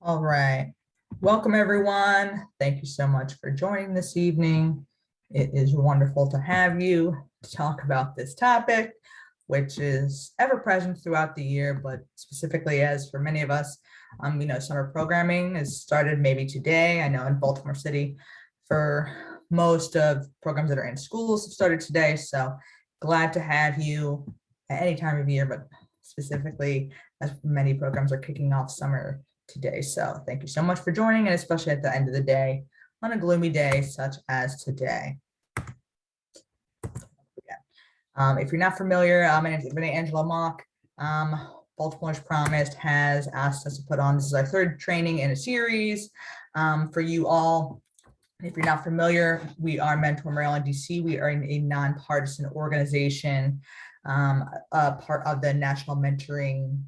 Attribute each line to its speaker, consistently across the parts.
Speaker 1: All right. Welcome, everyone. Thank you so much for joining this evening. It is wonderful to have you to talk about this topic, which is ever present throughout the year, but specifically as for many of us, summer programming has started maybe today. I know in Baltimore City, for most of programs that are in schools have started today. So glad to have you at any time of year, but specifically as many programs are kicking off summer today. So thank you so much for joining, and especially at the end of the day, on a gloomy day such as today. If you're not familiar, my name is Angela Mock. Baltimore's Promised has asked us to put on, this is our third training in a series for you all. If you're not familiar, we are Mentor Maryland DC. We are a nonpartisan organization, part of the National Mentoring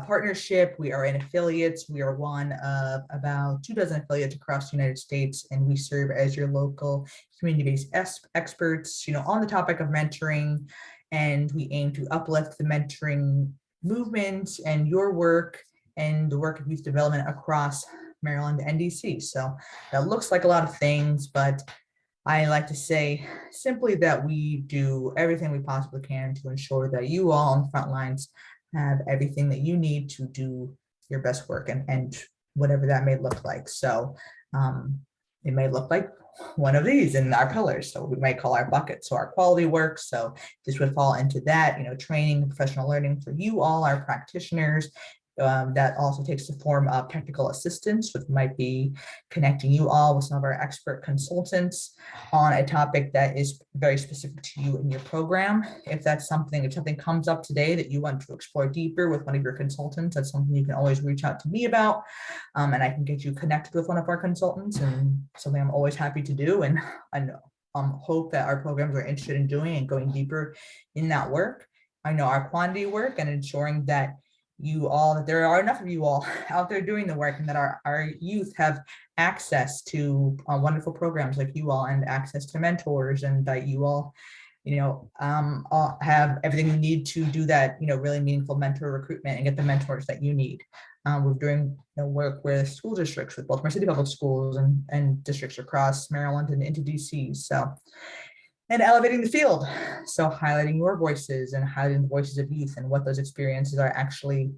Speaker 1: partnership. We are in affiliates. We are one of about 24 affiliates across the United States, and we serve as your local community-based experts, on the topic of mentoring. And we aim to uplift the mentoring movement and your work and the work of youth development across Maryland and DC. So that looks like a lot of things, but I like to say simply that we do everything we possibly can to ensure that you all on the front lines have everything that you need to do your best work, and whatever that may look like. So it may look like one of these in our pillars. So we might call our bucket, so our quality work. So this would fall into that, training, professional learning for you all, our practitioners. That also takes the form of technical assistance, which might be connecting you all with some of our expert consultants on a topic that is very specific to you in your program. If something comes up today that you want to explore deeper with one of your consultants, that's something you can always reach out to me about, and I can get you connected with one of our consultants, and something I'm always happy to do. And I hope that our programs are interested in doing and going deeper in that work. I know our quantity work and ensuring that there are enough of you all out there doing the work, and that our youth have access to wonderful programs like you all, and access to mentors, and that you all, have everything you need to do that, really meaningful mentor recruitment and get the mentors that you need. We're doing work with school districts, with Baltimore City Public Schools and districts across Maryland and into DC. And elevating the field. So highlighting your voices and highlighting the voices of youth and what those experiences are actually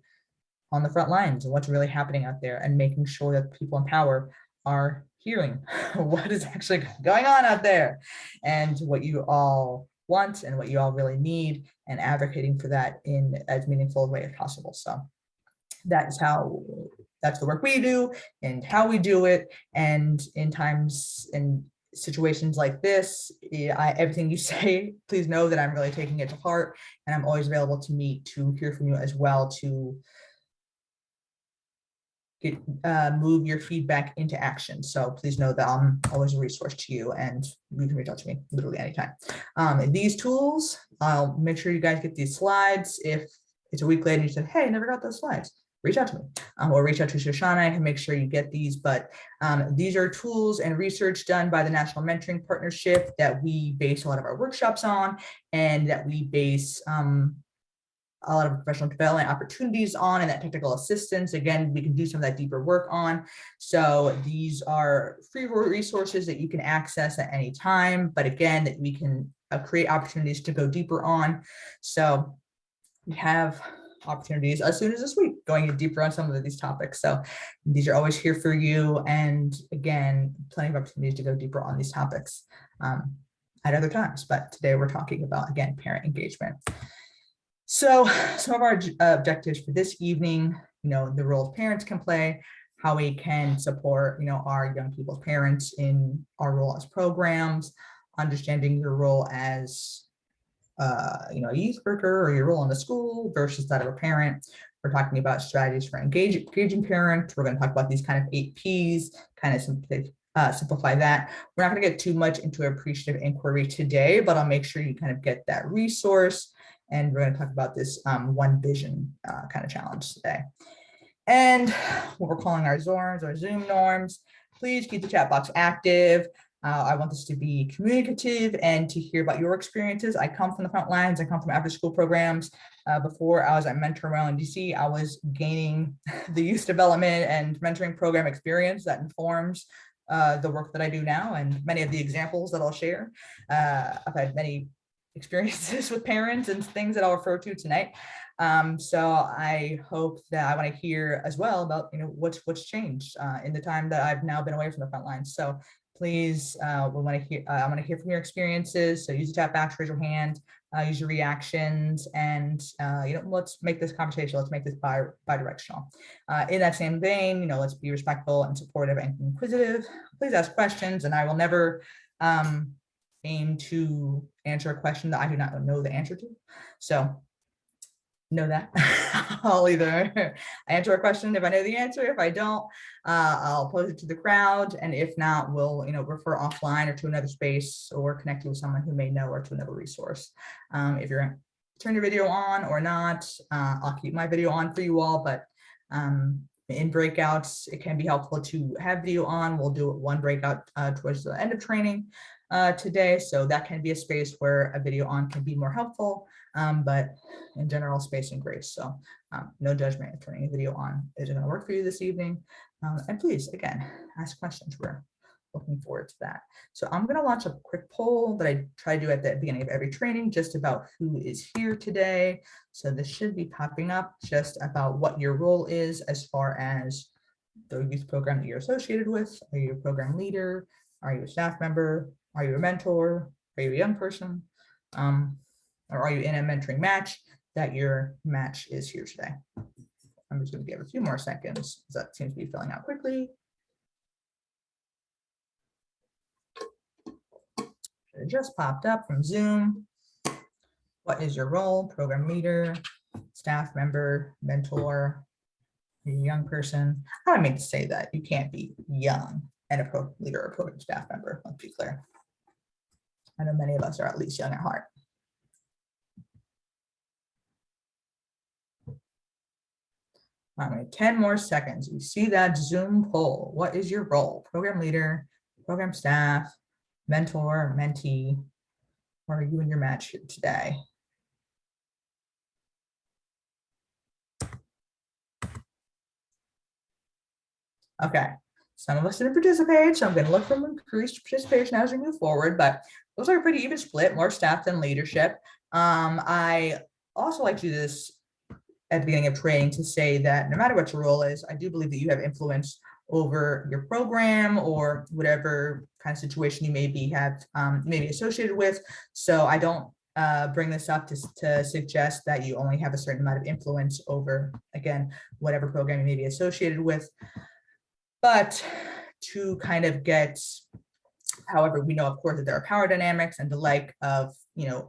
Speaker 1: on the front lines and what's really happening out there, and making sure that people in power are hearing what is actually going on out there and what you all want and what you all really need, and advocating for that in as meaningful a way as possible. So that's the work we do and how we do it. And in times and situations like this, everything you say, please know that I'm really taking it to heart, and I'm always available to meet, to hear from you as well, to move your feedback into action. So please know that I'm always a resource to you, and you can reach out to me literally anytime. These tools, I'll make sure you guys get these slides. If it's a week later and you said, hey, I never got those slides, reach out to me, or reach out to Shoshana and make sure you get these. But these are tools and research done by the National Mentoring Partnership that we base a lot of our workshops on, and that we base a lot of professional development opportunities on, and that technical assistance, again, we can do some of that deeper work on. So these are free resources that you can access at any time, but again, that we can create opportunities to go deeper on. So we have opportunities as soon as this week going deeper on some of these topics. So these are always here for you, and again, plenty of opportunities to go deeper on these topics at other times. But today we're talking about, again, parent engagement. So some of our objectives for this evening, the role parents can play, how we can support, our young people's parents in our role as programs, understanding your role as a youth worker, or your role in the school versus that of a parent. We're talking about strategies for engaging parents. We're going to talk about these kind of 8 Ps, kind of simplify that. We're not going to get too much into appreciative inquiry today, but I'll make sure you kind of get that resource. And we're going to talk about this one vision kind of challenge today. And what we're calling our ZORMs or Zoom norms. Please keep the chat box active. I want this to be communicative and to hear about your experiences. I come from the front lines. I come from after school programs. Before I was at Mentor Maryland, DC, I was gaining the youth development and mentoring program experience that informs the work that I do now and many of the examples that I'll share. I've had many experiences with parents and things that I'll refer to tonight. So I hope that I want to hear as well about what's changed in the time that I've now been away from the front lines. So please, I want to hear from your experiences. So use the chat box, raise your hand, use your reactions, and let's make this conversation. Let's make this bi-directional. In that same vein, let's be respectful and supportive and inquisitive. Please ask questions, and I will never aim to answer a question that I do not know the answer to. So know that I'll either answer a question if I know the answer. If I don't, I'll pose it to the crowd. And if not, we'll refer offline or to another space or connect you with someone who may know or to another resource. If you're gonna turn your video on or not, I'll keep my video on for you all, but in breakouts, it can be helpful to have video on. We'll do one breakout towards the end of training today. So that can be a space where a video on can be more helpful, but in general, space and grace. So no judgment if turning a video on isn't going to work for you this evening. And please, again, ask questions. We're looking forward to that. So I'm going to launch a quick poll that I try to do at the beginning of every training, just about who is here today. So this should be popping up just about what your role is as far as the youth program that you're associated with. Are you a program leader? Are you a staff member? Are you a mentor? Are you a young person? Or are you in a mentoring match that your match is here today? I'm just going to give a few more seconds. That seems to be filling out quickly. It just popped up from Zoom. What is your role? Program leader, staff member, mentor, young person. I don't mean to say that you can't be young and a program leader or program staff member. Let's be clear. I know many of us are at least young at heart. All right, 10 more seconds. You see that Zoom poll. What is your role? Program leader, program staff, mentor, mentee, or are you in your match here today? Okay, some of us didn't participate, so I'm going to look for increased participation as we move forward, but those are a pretty even split, more staff than leadership. I also like to do this at the beginning of training to say that no matter what your role is, I do believe that you have influence over your program or whatever kind of situation you may be associated with. So I don't bring this up to suggest that you only have a certain amount of influence over, again, whatever program you may be associated with, but to kind of get, however, we know, of course, that there are power dynamics and the like of,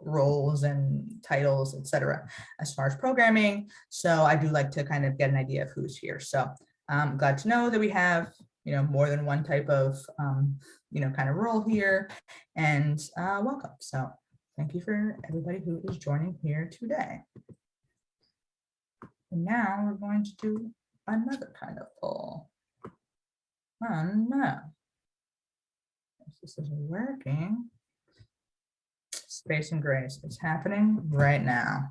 Speaker 1: roles and titles, etc., as far as programming. So I do like to kind of get an idea of who's here. So I'm glad to know that we have, more than one type of, kind of role here, and welcome. So thank you for everybody who is joining here today. And now we're going to do another kind of poll. Oh no. This is working. Space and grace. It's happening right now.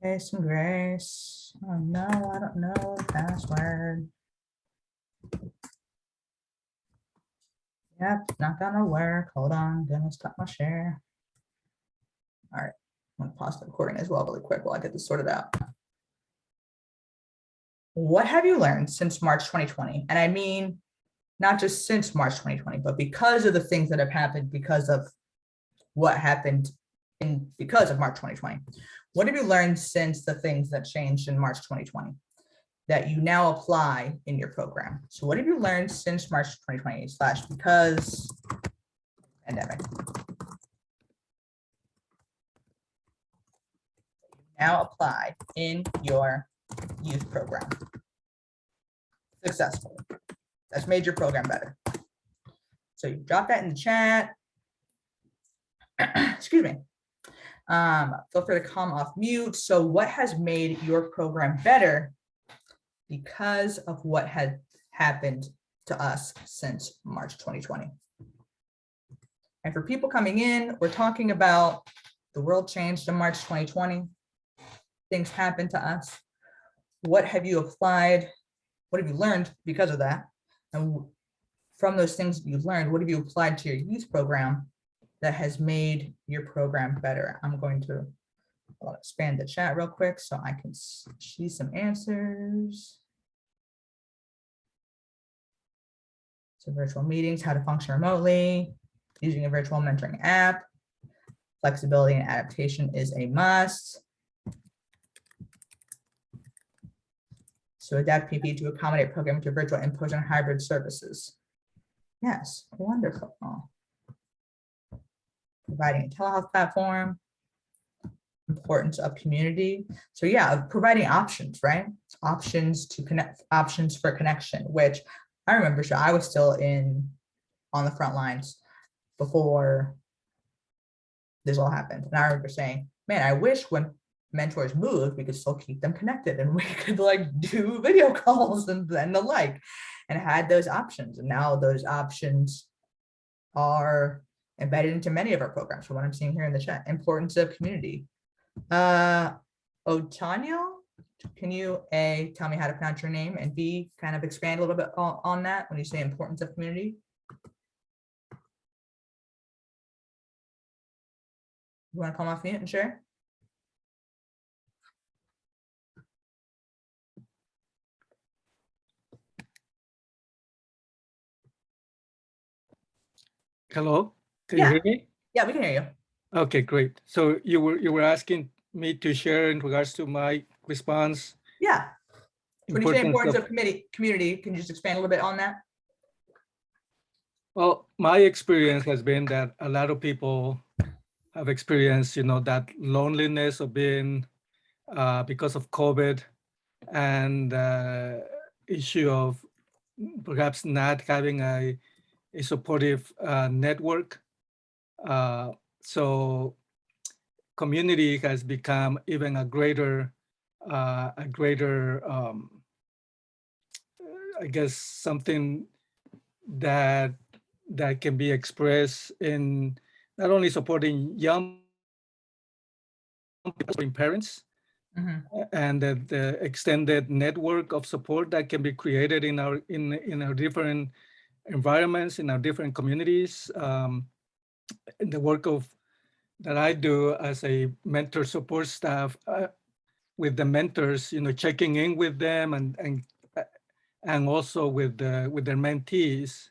Speaker 1: Space and grace. Oh no, I don't know the password. Yep, not gonna work. Hold on, gonna stop my share. All right, I'm gonna pause the recording as well really quick while I get this sorted out. What have you learned since March 2020? And I mean, not just since March 2020, but because of the things that have happened, because of what happened because of March 2020. What have you learned since the things that changed in March 2020 that you now apply in your program? So what have you learned since March 2020 / because pandemic? Now apply in your youth program successfully. That's made your program better. So you drop that in the chat. Excuse me. Feel free to come off mute. So what has made your program better because of what had happened to us since March 2020? And for people coming in, we're talking about the world changed in March 2020. Things happened to us. What have you applied? What have you learned because of that? And from those things that you've learned, what have you applied to your youth program that has made your program better? I'm going to expand the chat real quick so I can see some answers. So virtual meetings, how to function remotely, using a virtual mentoring app, flexibility and adaptation is a must. So adapt PP to accommodate programming to virtual in-person hybrid services. Yes, wonderful. Providing a telehealth platform, importance of community. So yeah, providing options, right? Options to connect, options for connection, which I remember, so I was still on the front lines before this all happened. And I remember saying, man, I wish when mentors moved, we could still keep them connected and we could like do video calls and the like, and had those options. And now those options are embedded into many of our programs. From what I'm seeing here in the chat, importance of community. Otanio, can you A, tell me how to pronounce your name, and B, kind of expand a little bit on that when you say importance of community? You want to come off mute and share?
Speaker 2: Hello, can you hear me?
Speaker 1: Yeah, we can hear you.
Speaker 2: Okay, great. So you were asking me to share in regards to my response.
Speaker 1: Yeah. When you say importance
Speaker 2: of
Speaker 1: of community, can you just expand a little bit on that?
Speaker 2: Well, my experience has been that a lot of people have experienced, that loneliness of being because of COVID and issue of perhaps not having a supportive network. So community has become even a greater, I guess, something that can be expressed in not only supporting young parents, and the extended network of support that can be created in our different environments, in our different communities. In the work that I do as a mentor support staff with the mentors, checking in with them and also with their mentees.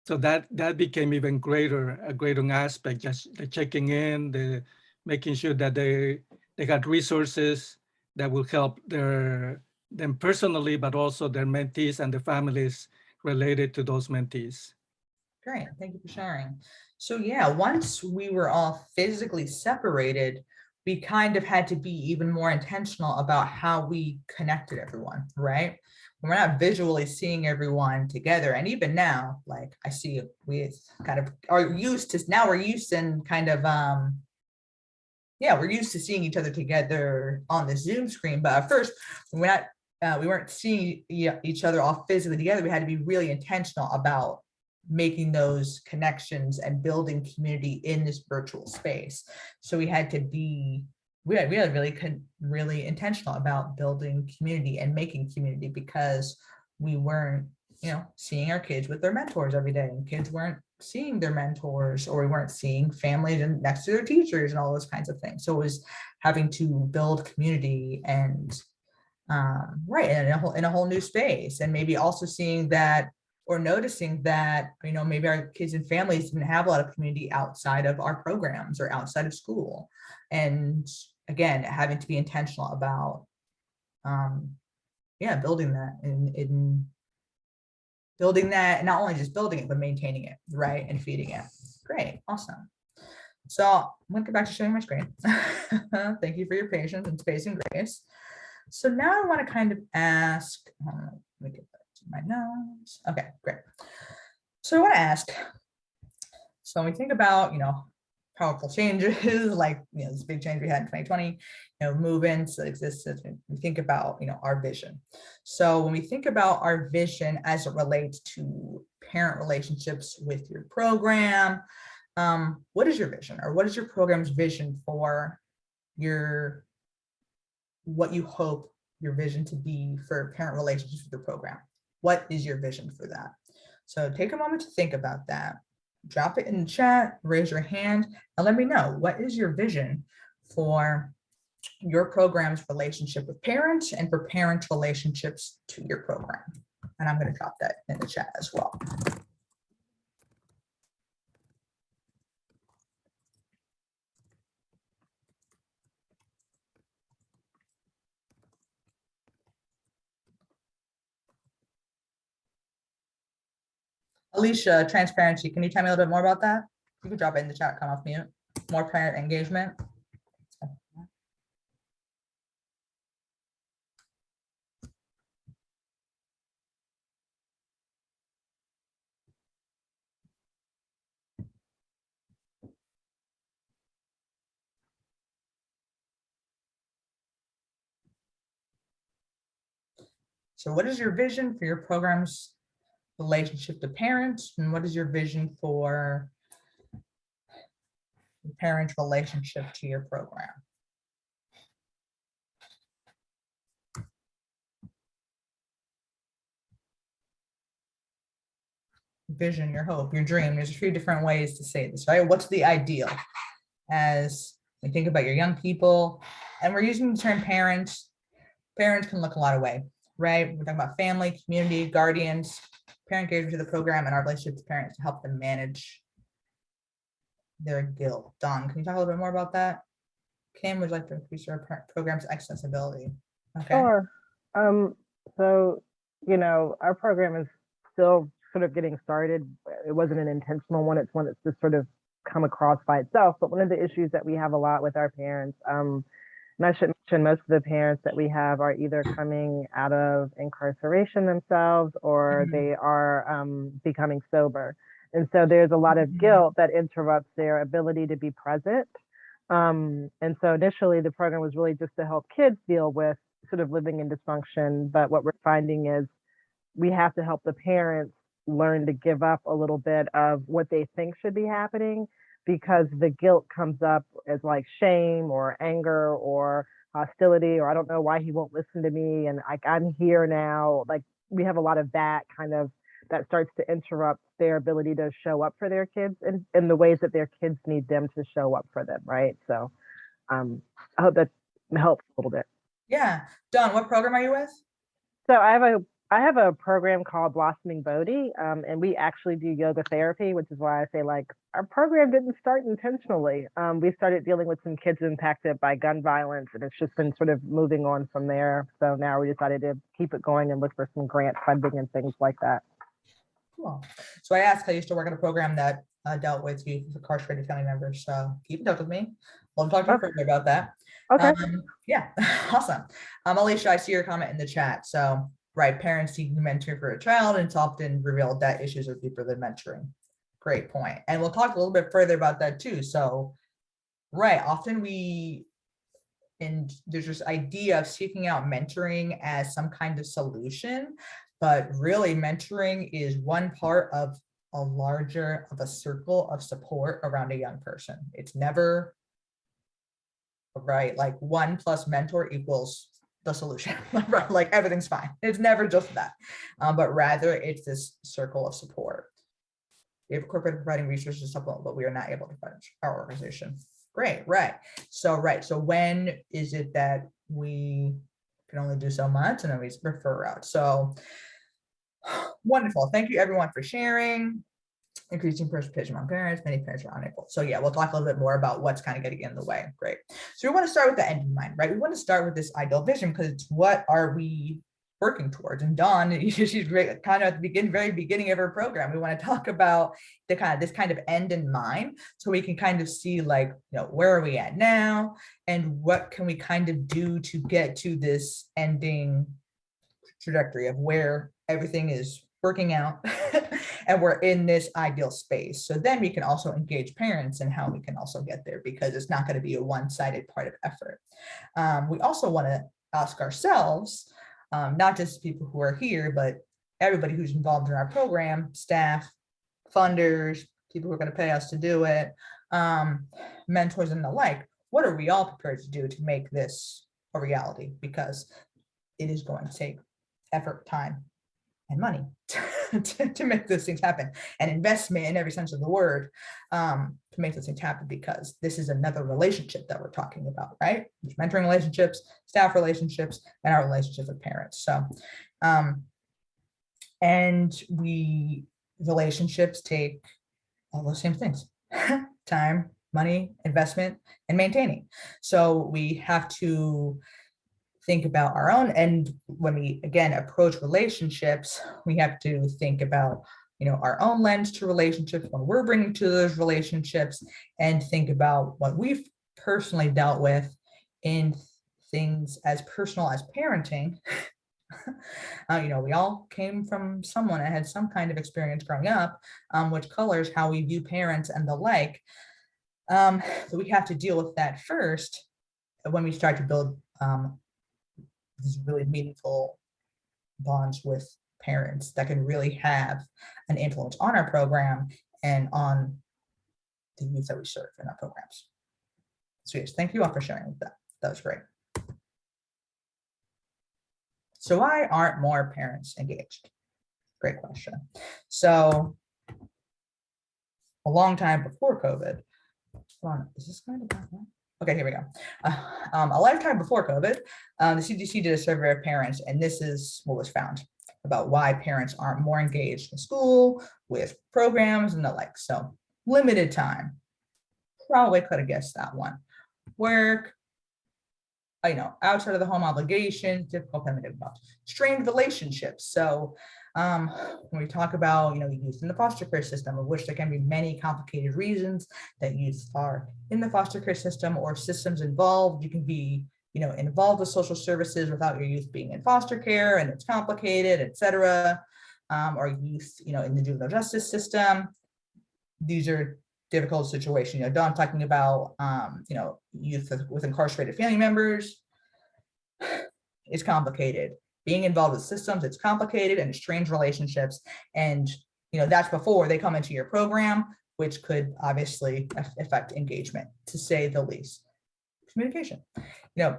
Speaker 2: So that became even greater, a greater aspect, just the checking in, the making sure that they got resources that will help them personally, but also their mentees and the families related to those mentees.
Speaker 1: Great, thank you for sharing. So yeah, once we were all physically separated, we kind of had to be even more intentional about how we connected everyone, right? We're not visually seeing everyone together. And even now, like I see, we kind of are used to, now we're used and kind of, yeah, we're used to seeing each other together on the Zoom screen. But at first, we weren't seeing each other all physically together. We had to be really intentional about making those connections and building community in this virtual space. So we had to be, we had really intentional about building community and making community, because we weren't, seeing our kids with their mentors every day, and kids weren't seeing their mentors, or we weren't seeing families and next to their teachers and all those kinds of things. So it was having to build community and right, in a whole new space, and maybe also seeing that, or noticing that, maybe our kids and families didn't have a lot of community outside of our programs or outside of school. And again, having to be intentional about, building that in building that, not only just building it, but maintaining it, right, and feeding it. Great, awesome. So I'm gonna get back to sharing my screen. Thank you for your patience and space and grace. So now I want to kind of ask, let me get back to my notes. Okay, great. So I want to ask, so when we think about, powerful changes, like, this big change we had in 2020, movements that exist as we think about, our vision. So when we think about our vision as it relates to parent relationships with your program, what is your vision, or what is your program's vision for what you hope your vision to be for parent relationships with the program? What is your vision for that? So take a moment to think about that. Drop it in the chat, raise your hand, and let me know, what is your vision for your program's relationship with parents and for parent relationships to your program? And I'm going to drop that in the chat as well. Alicia, transparency, can you tell me a little bit more about that? You can drop it in the chat, come off mute. More parent engagement. So what is your vision for your program's relationship to parents, and what is your vision for the parent relationship to your program? Vision, your hope, your dream. There's a few different ways to say this, right? What's the ideal? As we think about your young people, and we're using the term parents. Parents can look a lot of ways, right? We're talking about family, community, guardians, parent engagement to the program, and our relationship to parents to help them manage their guilt. Dawn, can you talk a little bit more about that? Kim would like to increase our program's accessibility. Okay.
Speaker 3: Sure. So, our program is still sort of getting started. It wasn't an intentional one. It's one that's just sort of come across by itself. But one of the issues that we have a lot with our parents, and I should mention most of the parents that we have are either coming out of incarceration themselves, or they are becoming sober. And so there's a lot of guilt that interrupts their ability to be present. And so initially the program was really just to help kids deal with sort of living in dysfunction. But what we're finding is we have to help the parents learn to give up a little bit of what they think should be happening, because the guilt comes up as like shame or anger or hostility, or I don't know why he won't listen to me, and I'm here now. Like, we have a lot of that kind of that starts to interrupt their ability to show up for their kids in the ways that their kids need them to show up for them, right? So I hope that helps a little bit.
Speaker 1: Yeah. Dawn, what program are you with?
Speaker 3: So I have a program called Blossoming Bodhi, and we actually do yoga therapy, which is why I say, like, our program didn't start intentionally. We started dealing with some kids impacted by gun violence, and it's just been sort of moving on from there. So now we decided to keep it going and look for some grant funding and things like that.
Speaker 1: Cool. So I asked, I used to work in a program that dealt with youth incarcerated family members. So keep in touch with me. We'll talk to you further about that.
Speaker 3: Okay.
Speaker 1: Yeah, awesome. Alicia, I see your comment in the chat. So, right, parents seeking mentoring for a child, and it's often revealed that issues are deeper than mentoring. Great point. And we'll talk a little bit further about that too. So, right, often there's this idea of seeking out mentoring as some kind of solution, but really mentoring is one part of a circle of support around a young person. It's never right, like 1 plus mentor equals the solution, right? Like everything's fine. It's never just that, but rather it's this circle of support. We have incorporated providing resources to supplement, but we are not able to fund our organization. Great, right. So when is it that we can only do so much, and then we refer out? So wonderful. Thank you everyone for sharing. Increasing participation among parents, many parents are unable. So yeah, we'll talk a little bit more about what's kind of getting in the way. Great. So we want to start with the end in mind, right? We want to start with this ideal vision, because it's what are we working towards? And Dawn, she's great, kind of at the very beginning of her program. We want to talk about this kind of end in mind, so we can kind of see, like, where are we at now, and what can we kind of do to get to this ending trajectory of where everything is working out and we're in this ideal space. So then we can also engage parents in how we can also get there, because it's not going to be a one-sided part of effort. We also want to ask ourselves, not just people who are here, but everybody who's involved in our program, staff, funders, people who are going to pay us to do it, mentors and the like. What are we all prepared to do to make this a reality? Because it is going to take effort, time, and money to make those things happen, and investment in every sense of the word, to make those things happen, because this is another relationship that we're talking about, right? There's mentoring relationships, staff relationships, and our relationships with parents. So, and relationships take all those same things: time, money, investment, and maintaining. So we have to think about our own, and when we again approach relationships, we have to think about, you know, our own lens to relationships when we're bringing to those relationships, and think about what we've personally dealt with in things as personal as parenting. You know, we all came from someone that had some kind of experience growing up, which colors how we view parents and the like. So we have to deal with that first when we start to build these really meaningful bonds with parents that can really have an influence on our program and on the youth that we serve in our programs. So yes, thank you all for sharing that. That was great. So why aren't more parents engaged? Great question. So a long time before COVID, hold on, is this going to happen? Okay, here we go. A lifetime before COVID, the CDC did a survey of parents, and this is what was found about why parents aren't more engaged in school, with programs and the like. So limited time, probably could have guessed that one. Work, you know, outside of the home obligations, difficult family difficulties, strained relationships. So when we talk about, you know, youth in the foster care system, of which there can be many complicated reasons that youth are in the foster care system or systems involved. You can be, you know, involved with social services without your youth being in foster care, and it's complicated, etc. Or youth, you know, in the juvenile justice system. These are difficult situations. You know, Dawn talking about, you know, youth with incarcerated family members. It's complicated. Being involved with systems, it's complicated, and strange relationships. And, you know, that's before they come into your program, which could obviously affect engagement, to say the least. Communication. You know,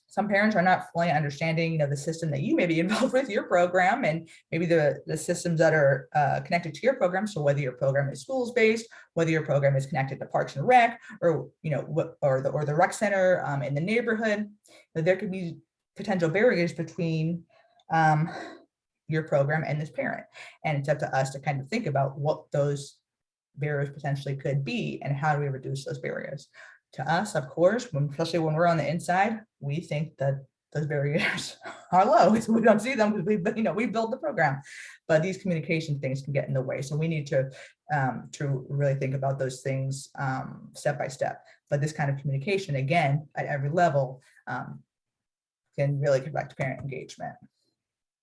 Speaker 1: some parents are not fully understanding, you know, the system that you may be involved with your program, and maybe the systems that are connected to your program. So whether your program is schools based, whether your program is connected to Parks and Rec, or, you know, or the rec center in the neighborhood, that there could be potential barriers between your program and this parent. And it's up to us to kind of think about what those barriers potentially could be, and how do we reduce those barriers. To us, of course, especially when we're on the inside, we think that those barriers are low. So we don't see them because we build the program, but these communication things can get in the way. So we need to really think about those things step by step. But this kind of communication, again, at every level, can really get back to parent engagement.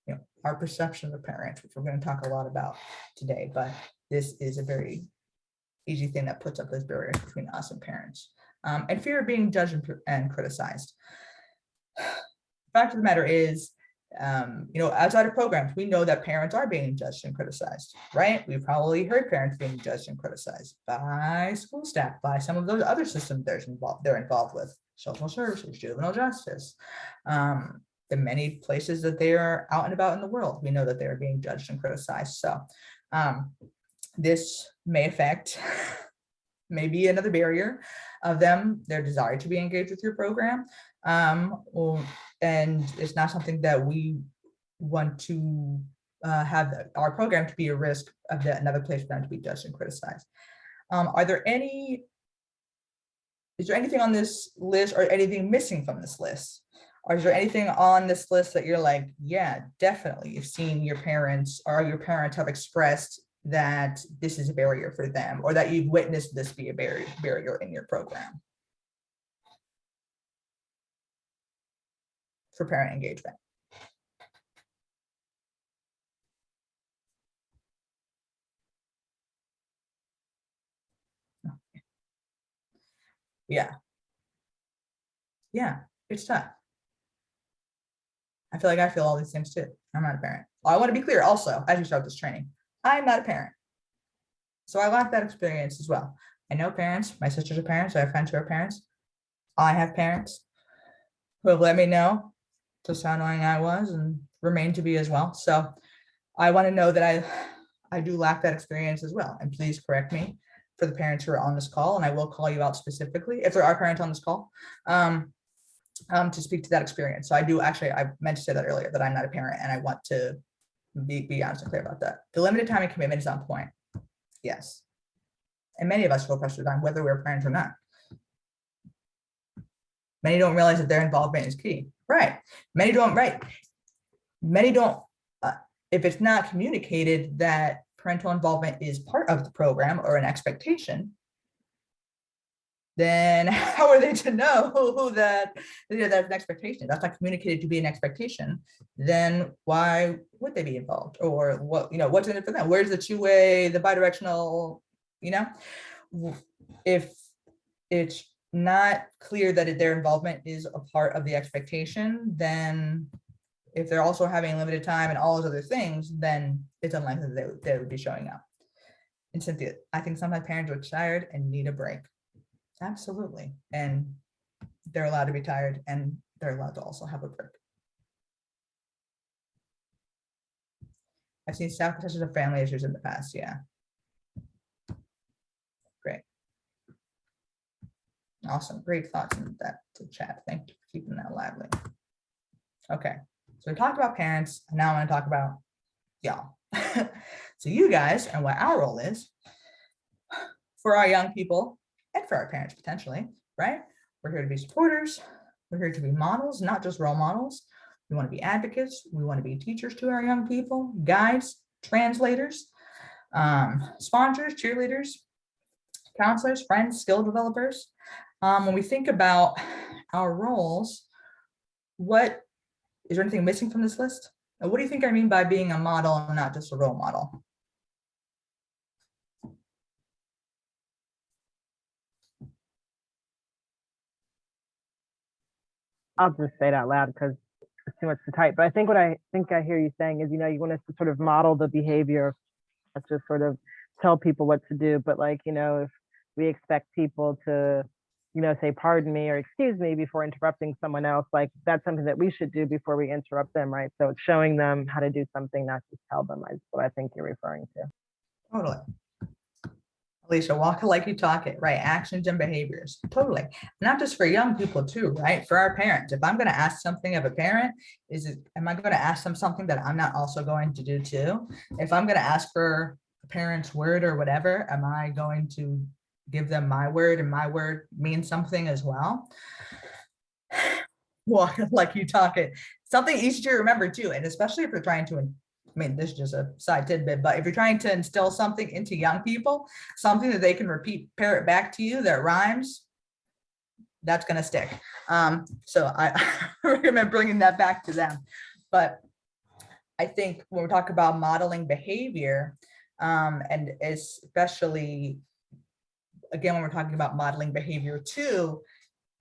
Speaker 1: You know, our perception of parents, which we're going to talk a lot about today, but this is a very easy thing that puts up those barriers between us and parents. And fear of being judged and criticized. The fact of the matter is, you know, outside of programs, we know that parents are being judged and criticized, right? We've probably heard parents being judged and criticized by school staff, by some of those other systems they're involved with, social services, juvenile justice, the many places that they are out and about in the world. We know that they're being judged and criticized. So this may affect maybe another barrier of their desire to be engaged with your program. And it's not something that we want to have our program to be a risk of another place for them to be judged and criticized. Is there anything on this list, or anything missing from this list? Or is there anything on this list that you're like, yeah, definitely you've seen your parents, or your parents have expressed that this is a barrier for them, or that you've witnessed this be a barrier in your program for parent engagement? Yeah. Yeah, it's tough. I feel like I feel all these things too. I'm not a parent. Well, I want to be clear also, as you start this training, I'm not a parent. So I lack that experience as well. I know parents, my sisters are parents, I have friends who are parents. I have parents who have let me know just how annoying I was and remain to be as well. So I want to know that I do lack that experience as well. And please correct me for the parents who are on this call, and I will call you out specifically if there are parents on this call. To speak to that experience. So I do actually, I meant to say that earlier, that I'm not a parent, and I want to be honest and clear about that. The limited time and commitment is on point. Yes. And many of us feel pressure time, whether we're parents or not. Many don't realize that their involvement is key. Right. Many don't, if it's not communicated that parental involvement is part of the program or an expectation, then how are they to know that that's an expectation? That's not communicated to be an expectation. Then why would they be involved? Or what, what's in it for them? Where's the two-way, the bidirectional, if it's not clear that their involvement is a part of the expectation, then if they're also having limited time and all those other things, then it's unlikely that they would be showing up. And Cynthia, I think sometimes parents are tired and need a break. Absolutely. And they're allowed to be tired, and they're allowed to also have a break. I've seen staff protections of family issues in the past. Yeah. Great. Awesome. Great thoughts in that to chat. Thank you for keeping that lively. Okay. So we talked about parents, and now I want to talk about y'all. So you guys, and what our role is for our young people and for our parents potentially, right? We're here to be supporters. We're here to be models, not just role models. We want to be advocates. We want to be teachers to our young people, guides, translators, sponsors, cheerleaders, counselors, friends, skill developers. When we think about our roles, what is there anything missing from this list? And what do you think I mean by being a model and not just a role model?
Speaker 3: I'll just say it out loud because it's too much to type. But I think what I hear you saying is, you want us to sort of model the behavior, not just sort of tell people what to do. But if we expect people to, say pardon me or excuse me before interrupting someone else, that's something that we should do before we interrupt them, right? So it's showing them how to do something, not just tell them, is what I think you're referring to.
Speaker 1: Totally. Alicia, walk it like you talk it, right? Actions and behaviors, totally. Not just for young people too, right? For our parents, if I'm going to ask something of a parent, am I going to ask them something that I'm not also going to do too? If I'm going to ask for a parent's word or whatever, am I going to give them my word, and my word means something as well? Walk it like you talk it. Something easy to remember too, and especially if you're trying to, this is just a side tidbit, but if you're trying to instill something into young people, something that they can repeat, parrot back to you that rhymes, that's going to stick. So I recommend bringing that back to them. But I think when we talk about modeling behavior, and especially, again, when we're talking about modeling behavior too,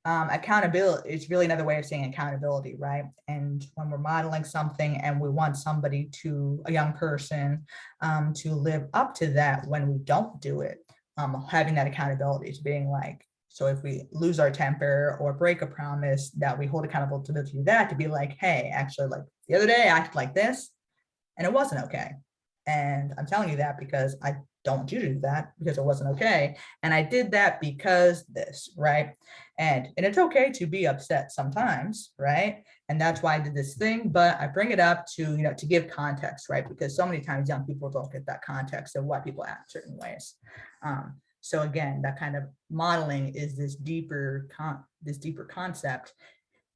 Speaker 1: accountability is really another way of saying accountability, right? And when we're modeling something and we want somebody a young person, to live up to that when we don't do it, having that accountability is being like, so if we lose our temper or break a promise, that we hold accountable to do that, to be like, hey, actually, like the other day I acted like this and it wasn't okay. And I'm telling you that because I don't want you to do that because it wasn't okay. And I did that because this, right? And it's okay to be upset sometimes, right? And that's why I did this thing, but I bring it up to, to give context, right? Because so many times young people don't get that context of why people act certain ways. So again, that kind of modeling is this deeper concept.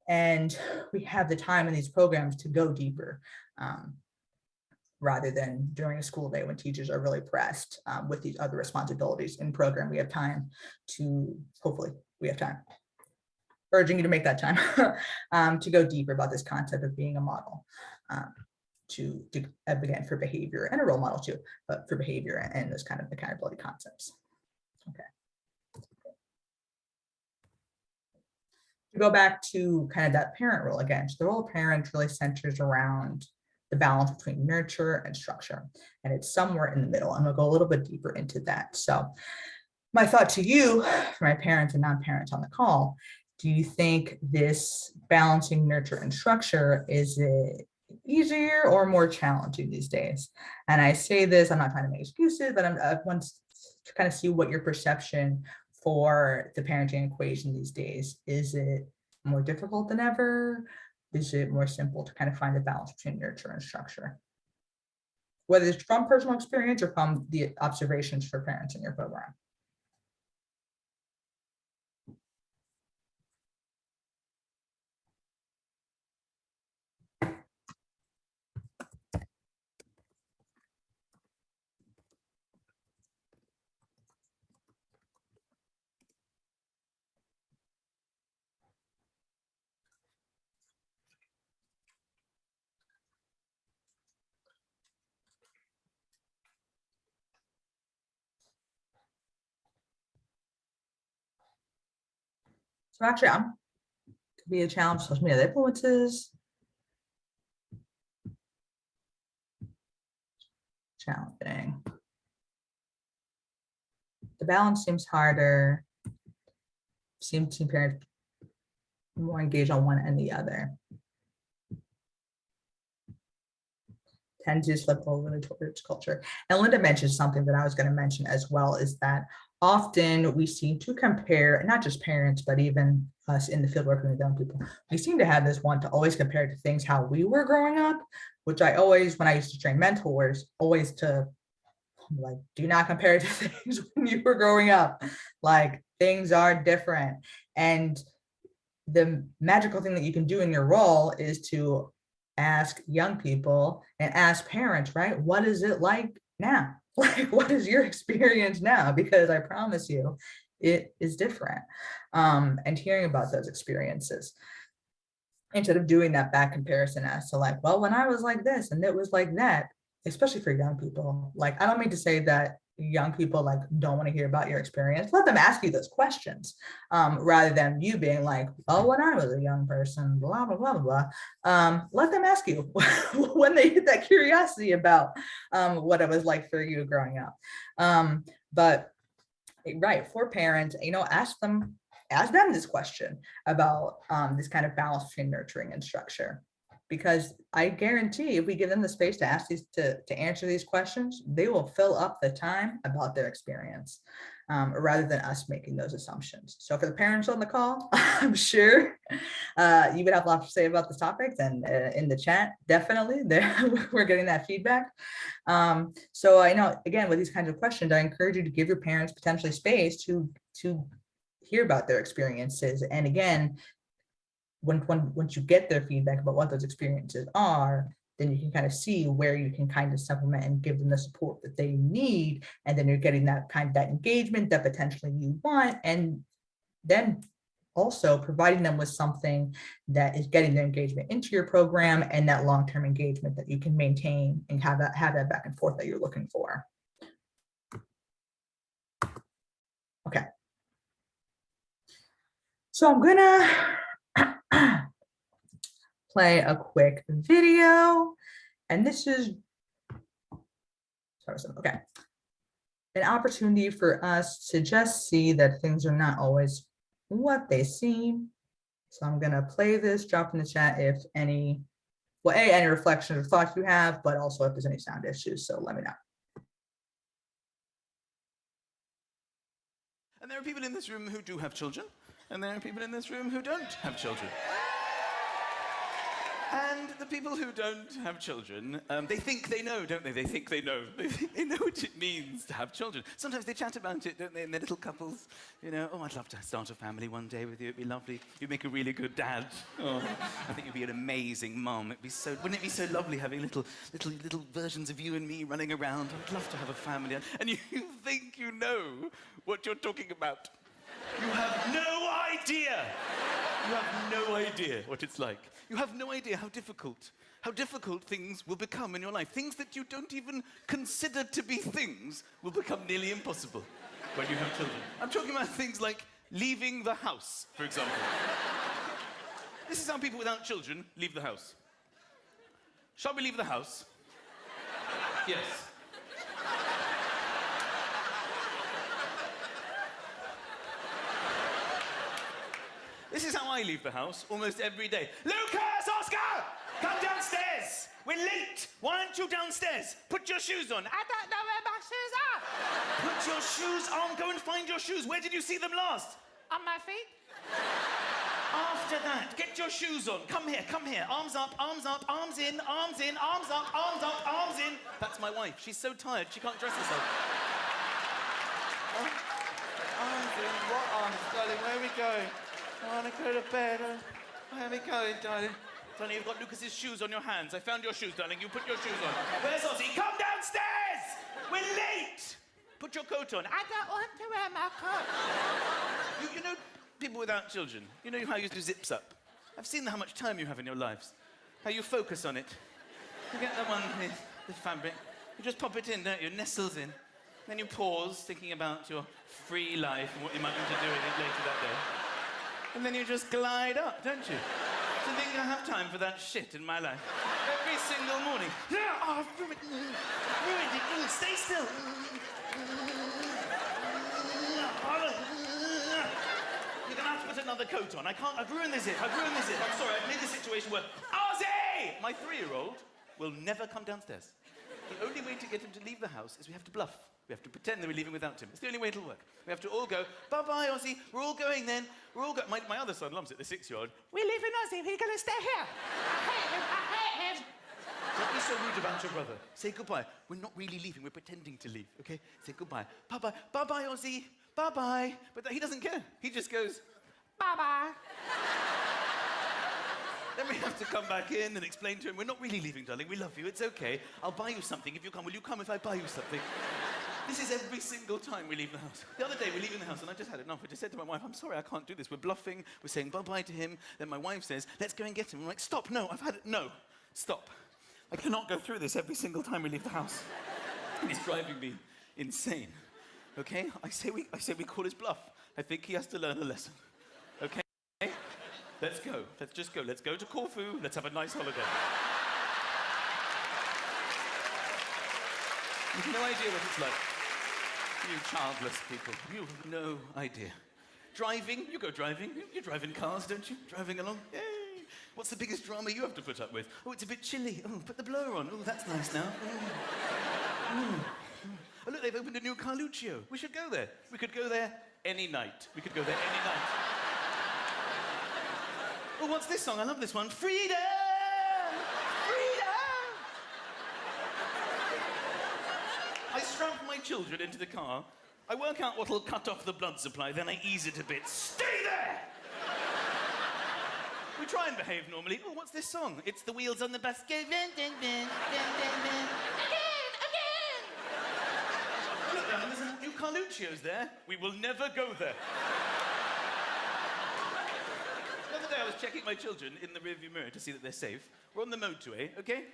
Speaker 1: And we have the time in these programs to go deeper. Rather than during a school day when teachers are really pressed with these other responsibilities in program. We have time hopefully we have time. Urging you to make that time to go deeper about this concept of being a model, to again, for behavior, and a role model too, but for behavior and those kind of accountability concepts. Okay. to go back to kind of that parent role again. So the role of parent really centers around the balance between nurture and structure. And it's somewhere in the middle. I'm gonna go a little bit deeper into that. So my thought to you, for my parents and non-parents on the call, do you think this balancing nurture and structure, is it easier or more challenging these days? And I say this, I'm not trying to make excuses, but I want to kind of see what your perception for the parenting equation these days. Is it more difficult than ever? Is it more simple to kind of find a balance between nurture and structure? Whether it's from personal experience or from the observations for parents in your program. So actually, could be a challenge. Social media influences. Challenging. The balance seems harder. Seems parents more engaged on one and the other. Tend to slip over towards culture. And Linda mentioned something that I was going to mention as well, is that often we seem to compare, not just parents, but even us in the field working with young people, we seem to have this want to always compare to things how we were growing up, which I always, when I used to train mentors, always to like, do not compare to things when you were growing up. Like, things are different. And the magical thing that you can do in your role is to ask young people and ask parents, right? What is it like now? Like, what is your experience now? Because I promise you, it is different. And hearing about those experiences, instead of doing that back comparison as to like, well, when I was like this and it was like that, especially for young people. Like, I don't mean to say that young people like don't want to hear about your experience. Let them ask you those questions, rather than you being like, well, when I was a young person, blah, blah, blah, blah. Let them ask you when they get that curiosity about what it was like for you growing up. But right, for parents, ask them this question about this kind of balance between nurturing and structure. Because I guarantee if we give them the space to ask these, to answer these questions, they will fill up the time about their experience, rather than us making those assumptions. So for the parents on the call, I'm sure you would have a lot to say about this topic, and in the chat, definitely, we're getting that feedback. So I know, again, with these kinds of questions, I encourage you to give your parents potentially space to hear about their experiences. And again, once you get their feedback about what those experiences are, then you can kind of see where you can kind of supplement and give them the support that they need. And then you're getting that engagement that potentially you want. And then also providing them with something that is getting their engagement into your program and that long-term engagement that you can maintain and have that back and forth that you're looking for. Okay. So I'm gonna play a quick video, and this is okay, an opportunity for us to just see that things are not always what they seem. So I'm gonna play this, drop in the chat if any reflections or thoughts you have, but also if there's any sound issues, so let me know.
Speaker 4: And there are people in this room who do have children, and there are people in this room who don't have children. And the people who don't have children, they think they know, don't they? They think they know. They think they know what it means to have children. Sometimes they chat about it, don't they, in their little couples? Oh, I'd love to start a family one day with you. It'd be lovely. You'd make a really good dad. Oh, I think you'd be an amazing mom. Wouldn't it be so lovely having little versions of you and me running around? I'd love to have a family. And you think you know what you're talking about. You have no idea. You have no idea what it's like. You have no idea how difficult things will become in your life. Things that you don't even consider to be things will become nearly impossible when you have children. I'm talking about things like leaving the house, for example. This is how people without children leave the house. Shall we leave the house? Yes. This is how I leave the house almost every day. Lucas, Oscar, come downstairs. We're late. Why aren't you downstairs? Put your shoes on. I don't know where my shoes are. Put your shoes on. Go and find your shoes. Where did you see them last? On my feet. After that, get your shoes on. Come here, come here. Arms up, arms in, arms in, arms up, arms in. That's my wife. She's so tired, she can't dress herself. Arms in, what arms, darling? Where are we going? I want to go to bed. Where are we going, darling? Darling, you've got Lucas's shoes on your hands. I found your shoes, darling. You put your shoes on. Where's Ozzy? Come downstairs! We're late! Put your coat on. I don't want to wear my coat. You know, people without children, you know how you do zips up? I've seen how much time you have in your lives. How you focus on it. You get the one with the fabric. You just pop it in, don't you? Nestles in. Then you pause, thinking about your free life and what you might want to do with it later that day. And then you just glide up, don't you? To think I have time for that shit in my life. Every single morning. Oh, I've ruined it. Stay still. You're gonna have to put another coat on. I can't, I've ruined the zip. I'm sorry, I've made the situation worse. Ozzy! My 3-year-old will never come downstairs. The only way to get him to leave the house is we have to bluff. We have to pretend that we're leaving without him. It's the only way it'll work. We have to all go, bye-bye, Ozzy. We're all going then. We're all going. My other son loves it, the 6-year-old. We're leaving Ozzy. We're going to stay here. I hate him. Don't be so rude about your brother. Say goodbye. We're not really leaving. We're pretending to leave, okay? Say goodbye. Bye-bye. Bye-bye, Ozzy. Bye-bye. But he doesn't care. He just goes, bye-bye. Then we have to come back in and explain to him, we're not really leaving, darling. We love you. It's okay. I'll buy you something if you come. Will you come if I buy you something? This is every single time we leave the house. The other day, we're leaving the house, and I just had enough. I just said to my wife, I'm sorry, I can't do this. We're bluffing. We're saying bye-bye to him. Then my wife says, let's go and get him. I'm like, stop. No, I've had it. No, stop. I cannot go through this every single time we leave the house. It's driving me insane. Okay? I say we call his bluff. I think he has to learn a lesson. Okay? Let's go. Let's just go. Let's go to Corfu. Let's have a nice holiday. You've no idea what it's like. You childless people. You've no idea. Driving, you go driving. You drive in cars, don't you? Driving along. Yay. What's the biggest drama you have to put up with? Oh, it's a bit chilly. Oh, put the blower on. Oh, that's nice now. Oh, look, they've opened a new Carluccio. We should go there. We could go there any night. We could go there any night. Oh, what's this song? I love this one. Freedom! Freedom! I strap my children into the car. I work out what'll cut off the blood supply, then I ease it a bit. Stay there! We try and behave normally. Oh, what's this song? It's The Wheels on the Bus Go. Again! Look, there's a new Carluccio's there. We will never go there. The other day I was checking my children in the rearview mirror to see that they're safe. We're on the motorway, okay?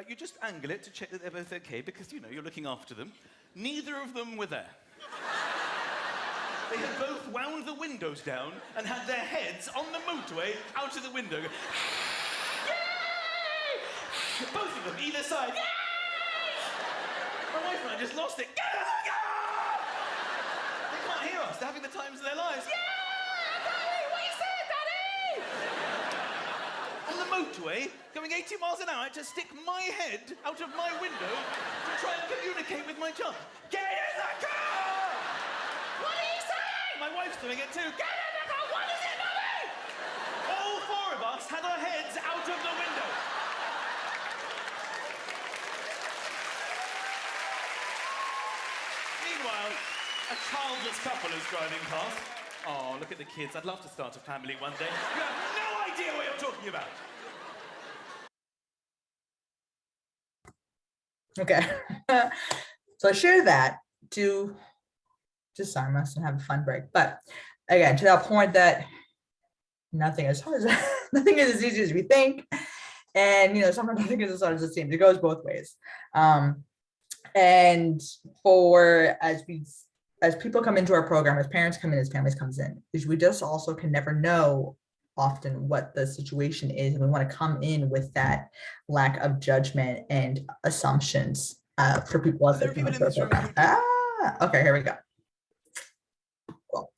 Speaker 4: You just angle it to check that they're both okay because, you know, you're looking after them. Neither of them were there. They had both wound the windows down and had their heads on the motorway out of the window. Yay! Both of them, either side. Yay! My wife and I just lost it. They can't hear us. They're having the times of their lives. Yeah! Daddy, what you said, Daddy? On the motorway, going 80 miles an hour, I had to stick my head out of my window to try and communicate with my child. Get in the car! What are you saying? My wife's doing it too. Get in the car! What is it, Mummy? All four of us had our heads out of the window. Meanwhile, a childless couple is driving past. Oh, look at the kids. I'd love to start a family one day. You have no idea what you're talking about.
Speaker 1: Okay. So I share that to disarm us and have a fun break. But again, to that point that nothing is hard, nothing is as easy as we think. And, you know, sometimes nothing is as hard as it seems. It goes both ways. And as people come into our program, as parents come in, as families comes in, is we just also can never know often what the situation is. And we want to come in with that lack of judgment and assumptions for people as
Speaker 4: There
Speaker 1: they
Speaker 4: are people
Speaker 1: come
Speaker 4: in
Speaker 1: through
Speaker 4: this
Speaker 1: our
Speaker 4: room who
Speaker 1: program.
Speaker 4: do.
Speaker 1: Okay, here we go. Cool.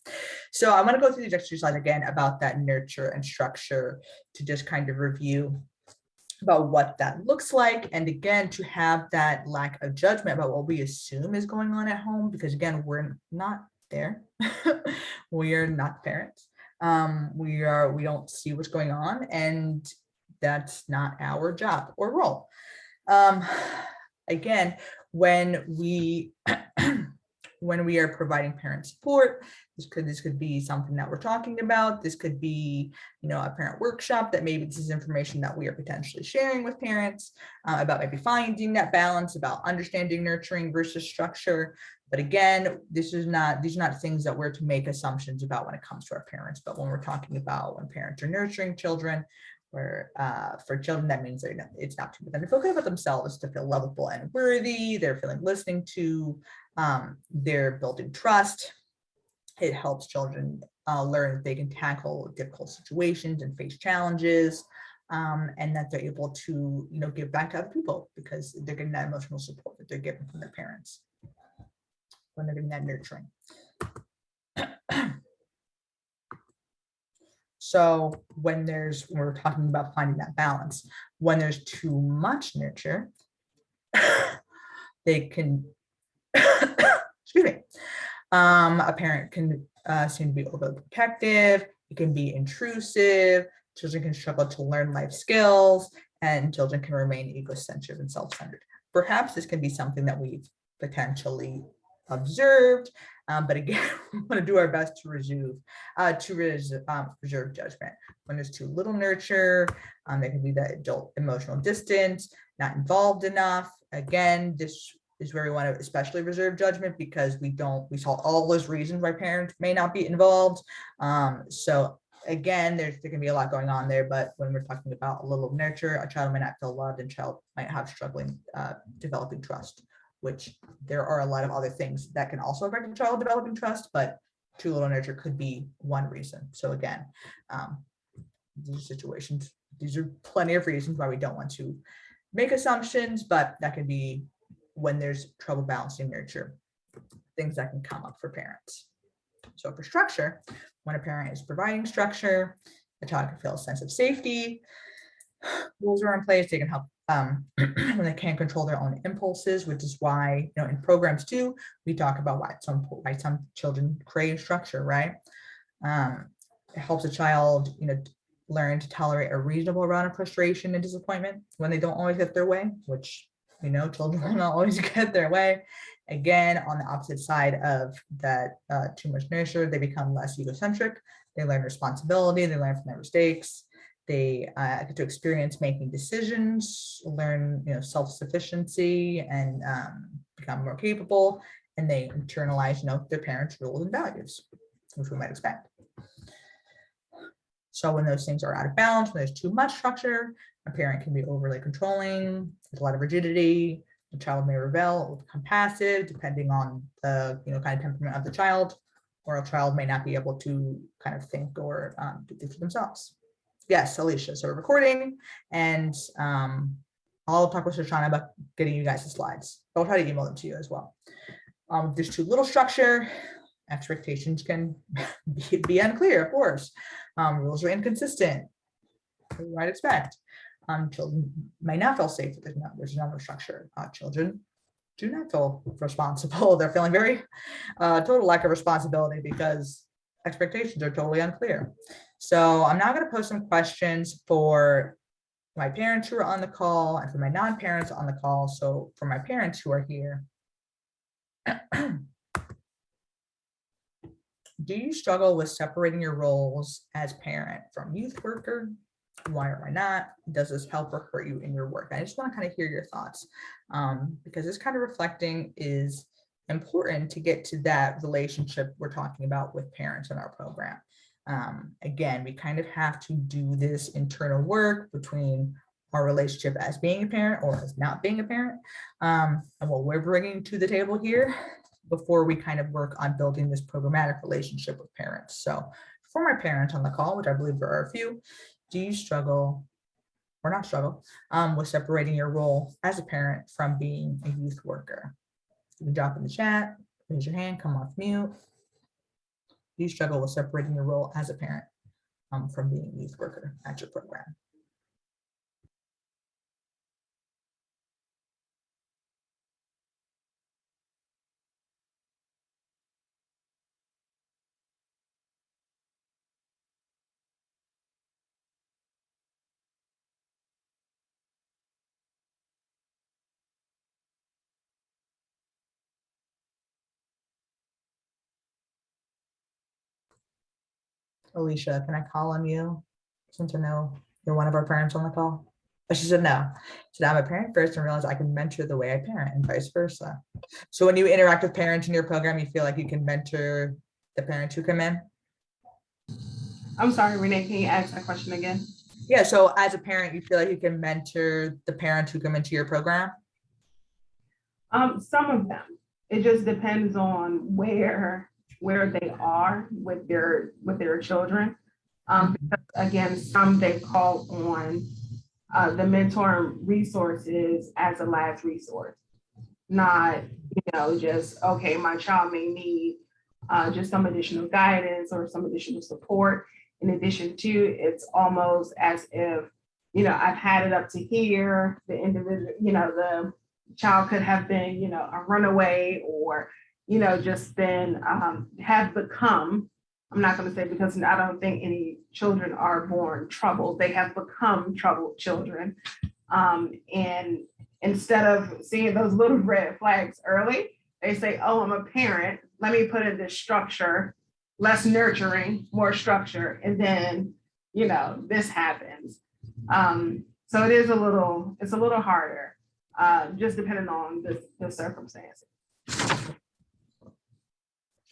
Speaker 1: So I'm going to go through these exercises again about that nurture and structure to just kind of review about what that looks like. And again, to have that lack of judgment about what we assume is going on at home, because again, we're not there. We are not parents. We don't see what's going on, and that's not our job or role. Again, when we when we are providing parent support, this could be something that we're talking about. This could be, a parent workshop that maybe this is information that we are potentially sharing with parents about maybe finding that balance, about understanding nurturing versus structure. But again, these are not things that we're to make assumptions about when it comes to our parents. But when we're talking about when parents are nurturing children, where for children, that means it's not to them to feel good about themselves, to feel lovable and worthy. They're feeling listening to, they're building trust. It helps children learn that they can tackle difficult situations and face challenges, and that they're able to, give back to other people because they're getting that emotional support that they're getting from their parents when they're getting that nurturing. So when we're talking about finding that balance, when there's too much nurture, they can, excuse me, a parent can seem to be overly protective. It can be intrusive. Children can struggle to learn life skills, and children can remain egocentric and self-centered. Perhaps this can be something that we've potentially observed, but again, we want to do our best to reserve judgment. When there's too little nurture, there can be that adult emotional distance, not involved enough. Again, this is where we want to especially reserve judgment, because we saw all those reasons why parents may not be involved. So again, there can be a lot going on there, but when we're talking about a little nurture, a child might not feel loved, and child might have struggling developing trust, which there are a lot of other things that can also affect a child developing trust, but too little nurture could be one reason. So again, these situations, these are plenty of reasons why we don't want to make assumptions, but that can be when there's trouble balancing nurture, things that can come up for parents. So for structure, when a parent is providing structure, the child can feel a sense of safety. Rules are in place. They can help when they can't control their own impulses, which is why, in programs too, we talk about why some children crave structure, right? It helps a child, learn to tolerate a reasonable amount of frustration and disappointment when they don't always get their way, which children will not always get their way. Again, on the opposite side of that, too much nurture, they become less egocentric. They learn responsibility. They learn from their mistakes. They get to experience making decisions, learn self-sufficiency, and become more capable. And they internalize their parents' rules and values, which we might expect. So when those things are out of balance, when there's too much structure, a parent can be overly controlling. There's a lot of rigidity. The child may rebel or become passive, depending on the kind of temperament of the child, or a child may not be able to kind of think or do things for themselves. Yes, Alicia. So we're recording, and I'll talk with Shoshana about getting you guys the slides. I'll try to email them to you as well. There's too little structure. Expectations can be unclear, of course. Rules are inconsistent. What you might expect. Children may not feel safe if there's no structure. Children do not feel responsible. They're feeling very total lack of responsibility because expectations are totally unclear. So I'm now going to post some questions for my parents who are on the call and for my non-parents on the call. So for my parents who are here, do you struggle with separating your roles as parent from youth worker? Why or why not? Does this help or hurt you in your work? I just want to kind of hear your thoughts, because this kind of reflecting is important to get to that relationship we're talking about with parents in our program. Again, we kind of have to do this internal work between our relationship as being a parent or as not being a parent, and what we're bringing to the table here before we kind of work on building this programmatic relationship with parents. So for my parents on the call, which I believe there are a few, do you struggle or not struggle with separating your role as a parent from being a youth worker? You can drop in the chat, raise your hand, come off mute. Do you struggle with separating your role as a parent from being a youth worker at your program? Alicia, can I call on you since I know you're one of our parents on the call? But she said no. She said, I'm a parent first and realize I can mentor the way I parent and vice versa. So when you interact with parents in your program, you feel like you can mentor the parents who come in?
Speaker 5: I'm sorry, Renee, can you ask that question again?
Speaker 1: Yeah, so as a parent, you feel like you can mentor the parents who come into your program?
Speaker 5: Some of them. It just depends on where they are with their children. Because again, some they call on the mentor resources as a last resource, not just okay, my child may need just some additional guidance or some additional support. In addition to, it's almost as if I've had it up to here. The individual, the child could have been a runaway or just been have become. I'm not going to say, because I don't think any children are born troubled. They have become troubled children. And instead of seeing those little red flags early, they say, oh, I'm a parent. Let me put in this structure, less nurturing, more structure. And then, this happens. So it's a little harder, just depending on the circumstances.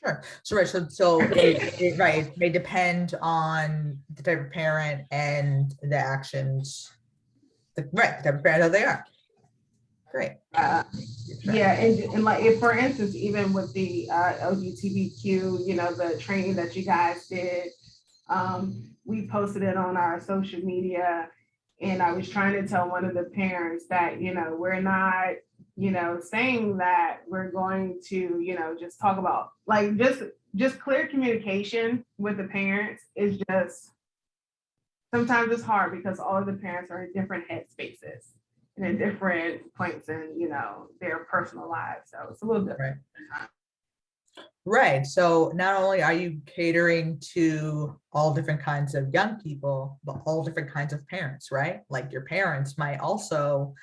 Speaker 1: Sure. So right. So it may depend on the type of parent and the actions. The type of parent that they are. Great.
Speaker 5: Yeah, and like if, for instance, even with the LGBTQ, the training that you guys did, we posted it on our social media, and I was trying to tell one of the parents that we're not saying that we're going to just talk about like just clear communication with the parents is just sometimes it's hard because all of the parents are in different headspaces and in different points in their personal lives, so it's a little different.
Speaker 1: Right. So not only are you catering to all different kinds of young people, but all different kinds of parents, right? Like your parents might also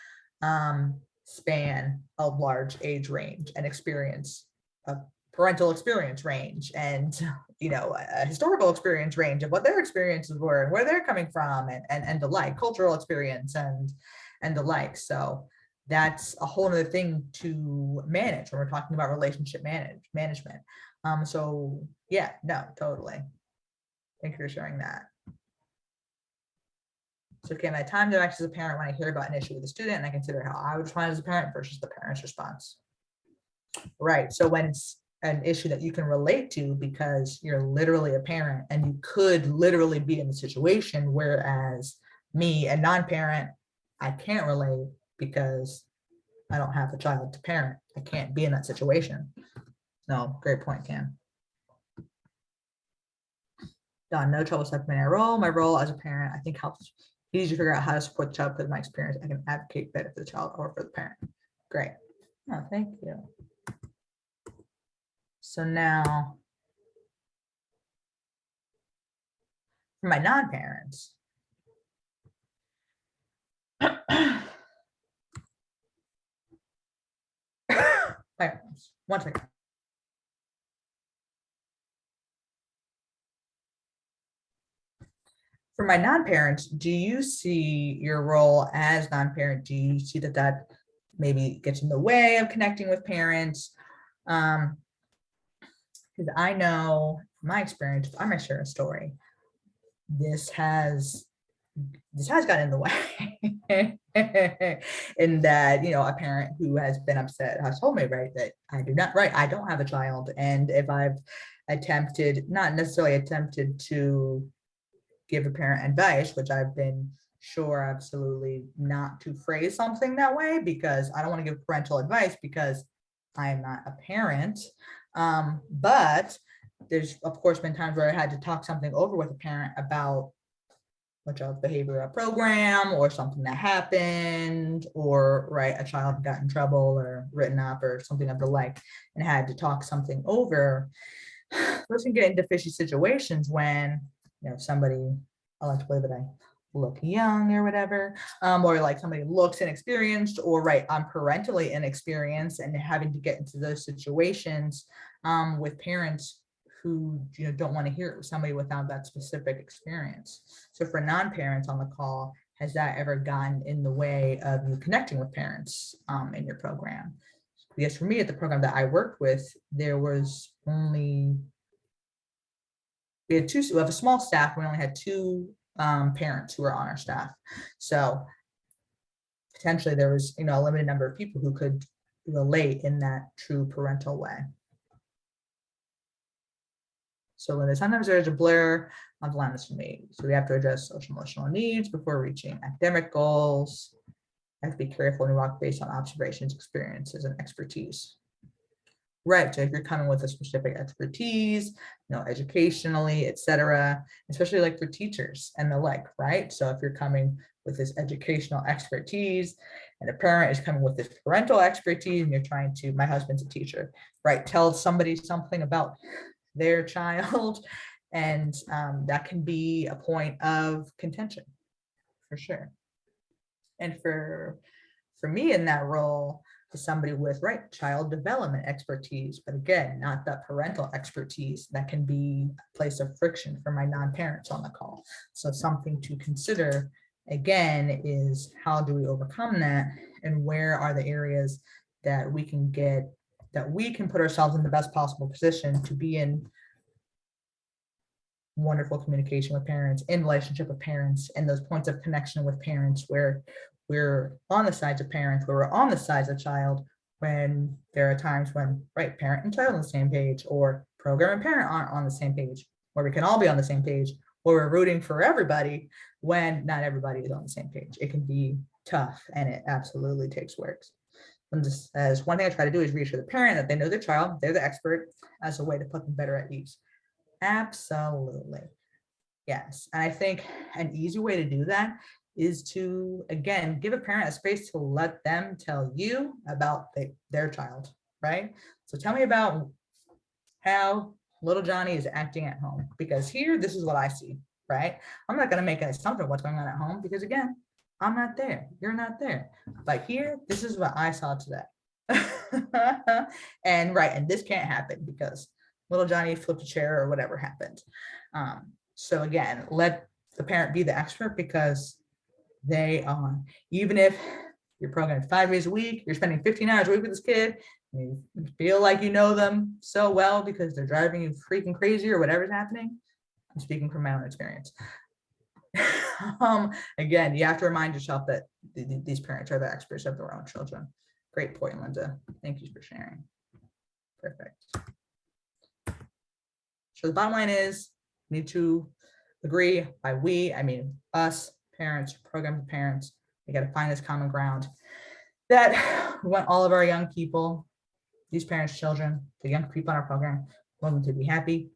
Speaker 1: span a large age range and experience a parental experience range and a historical experience range of what their experiences were and where they're coming from and the like, cultural experience and the like. So that's a whole other thing to manage when we're talking about relationship management. So yeah, no, totally. Thank you for sharing that. So can I time to act as a parent when I hear about an issue with a student and I consider how I would respond as a parent versus the parent's response? Right. So when it's an issue that you can relate to because you're literally a parent and you could literally be in the situation, whereas me, a non-parent, I can't relate because I don't have a child to parent. I can't be in that situation. No, great point, Cam. Done. No trouble separating my role. My role as a parent, I think, helps easy to figure out how to support the child because of my experience. I can advocate better for the child or for the parent. Great. Oh, thank you. So now, for my non-parents, one second. For my non-parents, do you see your role as non-parent? Do you see that maybe gets in the way of connecting with parents? Because I know from my experience, if I'm gonna share a story, this has this has gotten in the way. In that, a parent who has been upset has told me, right, that I don't have a child. And if I've not necessarily attempted to give a parent advice, which I've been sure absolutely not to phrase something that way, because I don't want to give parental advice because I am not a parent. But there's of course been times where I had to talk something over with a parent about a child's behavioral program or something that happened, or right, a child got in trouble or written up or something of the like, and had to talk something over. Those can get into fishy situations when somebody, I like to believe that I look young or whatever, or like somebody looks inexperienced, or right, I'm parentally inexperienced, and having to get into those situations with parents who don't want to hear it with somebody without that specific experience. So for non-parents on the call, has that ever gotten in the way of you connecting with parents in your program? Because for me, at the program that I worked with, there was only, we have a small staff. We only had 2 parents who were on our staff. So potentially there was, a limited number of people who could relate in that true parental way. So Linda, sometimes there's a blur on the lines for me. So we have to address social emotional needs before reaching academic goals. I have to be careful and walk based on observations, experiences, and expertise. Right, so if you're coming with a specific expertise, educationally, etc., especially like for teachers and the like, right? So if you're coming with this educational expertise and a parent is coming with this parental expertise and you're trying to, my husband's a teacher, right? Tell somebody something about their child, and that can be a point of contention for sure. And for me in that role, is somebody with child development expertise, but again, not that parental expertise, that can be a place of friction for my non-parents on the call. So something to consider again is, how do we overcome that, and where are the areas that we can put ourselves in the best possible position to be in wonderful communication with parents, in relationship with parents, and those points of connection with parents where we're on the sides of parents, where we're on the sides of child, when there are times when parent and child on the same page, or program and parent aren't on the same page, where we can all be on the same page, where we're rooting for everybody when not everybody is on the same page. It can be tough, and it absolutely takes work. And just as one thing I try to do is reassure the parent that they know their child, they're the expert, as a way to put them better at ease. Absolutely. Yes. And I think an easy way to do that is to, again, give a parent a space to let them tell you about their child, right? So tell me about how little Johnny is acting at home, because here, this is what I see, right? I'm not going to make an assumption of what's going on at home, because again, I'm not there. You're not there. But here, this is what I saw today. And this can't happen because little Johnny flipped a chair or whatever happened. So again, let the parent be the expert, because they are, even if you're programmed 5 days a week, you're spending 15 hours a week with this kid, and you feel like you know them so well because they're driving you freaking crazy or whatever's happening. I'm speaking from my own experience. Again, you have to remind yourself that these parents are the experts of their own children. Great point, Linda. Thank you for sharing. Perfect. So the bottom line is, we need to agree. By we, I mean us, parents, program parents. We got to find this common ground that we want all of our young people, these parents' children, the young people in our program, want them to be happy,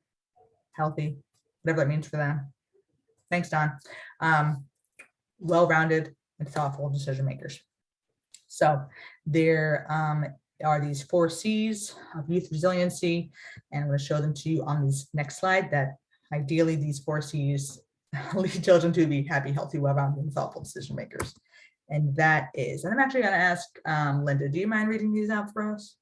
Speaker 1: healthy, whatever that means for them. Thanks, Don. Well-rounded and thoughtful decision makers. So there are these 4 C's of youth resiliency, and I'm going to show them to you on this next slide, that ideally these 4 C's lead children to be happy, healthy, well-rounded, and thoughtful decision makers. And that is, and I'm actually going to ask Linda, do you mind reading these out for us?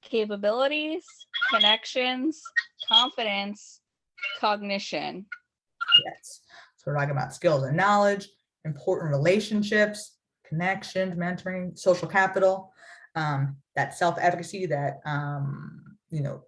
Speaker 6: Capabilities, connections, confidence, cognition.
Speaker 1: Yes. So we're talking about skills and knowledge, important relationships, connections, mentoring, social capital, that self-efficacy, that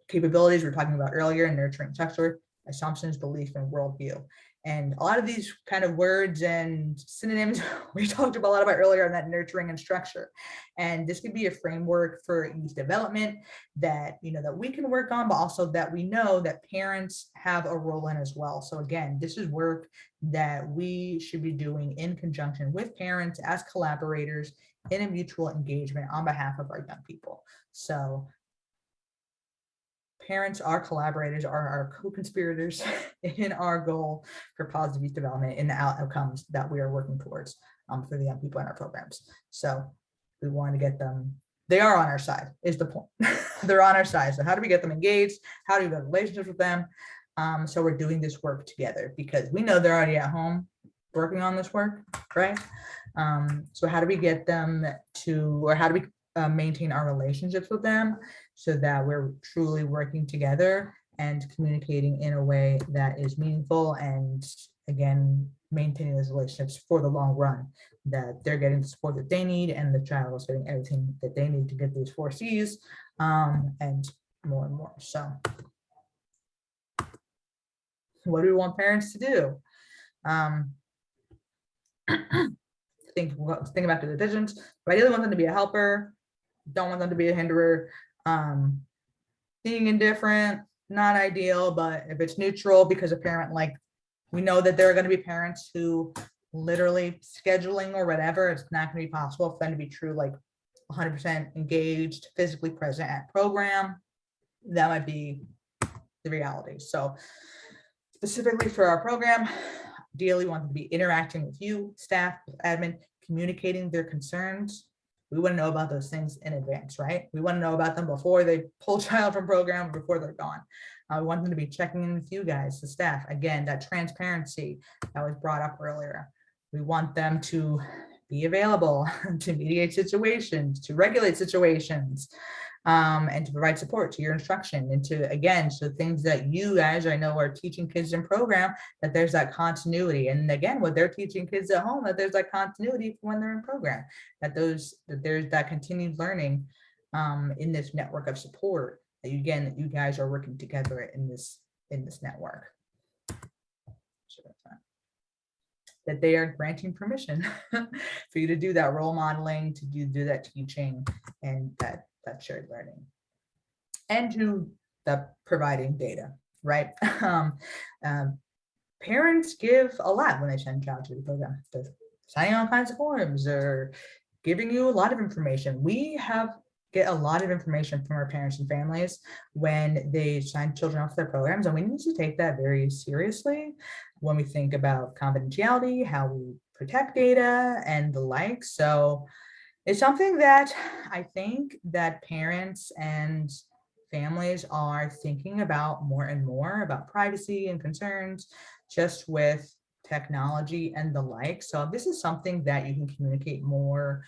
Speaker 1: capabilities we were talking about earlier, nurturing structure, assumptions, belief, and worldview. And a lot of these kind of words and synonyms we talked about a lot about earlier in that nurturing and structure. And this could be a framework for youth development that, that we can work on, but also that we know that parents have a role in as well. So again, this is work that we should be doing in conjunction with parents as collaborators in a mutual engagement on behalf of our young people. So parents, our collaborators, are our co-conspirators in our goal for positive youth development and the outcomes that we are working towards for the young people in our programs. So we want to get them, they are on our side is the point. They're on our side. So how do we get them engaged? How do we build relationships with them? So we're doing this work together because we know they're already at home working on this work, right? So how do we get them to, or how do we maintain our relationships with them so that we're truly working together and communicating in a way that is meaningful, and again, maintaining those relationships for the long run, that they're getting the support that they need and the child is getting everything that they need to get these 4 C's and more. So what do we want parents to do? Think about the decisions. I ideally want them to be a helper, don't want them to be a hinderer. Being indifferent, not ideal, but if it's neutral, because a parent, like, we know that there are going to be parents who literally scheduling or whatever, it's not going to be possible for them to be true, like 100% engaged, physically present at program. That might be the reality. So specifically for our program, ideally want them to be interacting with you, staff, admin, communicating their concerns. We want to know about those things in advance, right? We want to know about them before they pull child from program, before they're gone. We want them to be checking in with you guys, the staff. Again, that transparency that was brought up earlier. We want them to be available to mediate situations, to regulate situations, and to provide support to your instruction, and to, again, so things that you guys, I know, are teaching kids in program, that there's that continuity. And again, what they're teaching kids at home, that there's that continuity when they're in program, that there's that continued learning in this network of support, that again, that you guys are working together in this network. That they are granting permission for you to do that role modeling, to do that teaching, and that shared learning, and to the providing data, right? Parents give a lot when they send child to the program. They're signing all kinds of forms or giving you a lot of information. We get a lot of information from our parents and families when they sign children off their programs, and we need to take that very seriously when we think about confidentiality, how we protect data, and the like. So it's something that I think that parents and families are thinking about more and more, about privacy and concerns just with technology and the like. So this is something that you can communicate more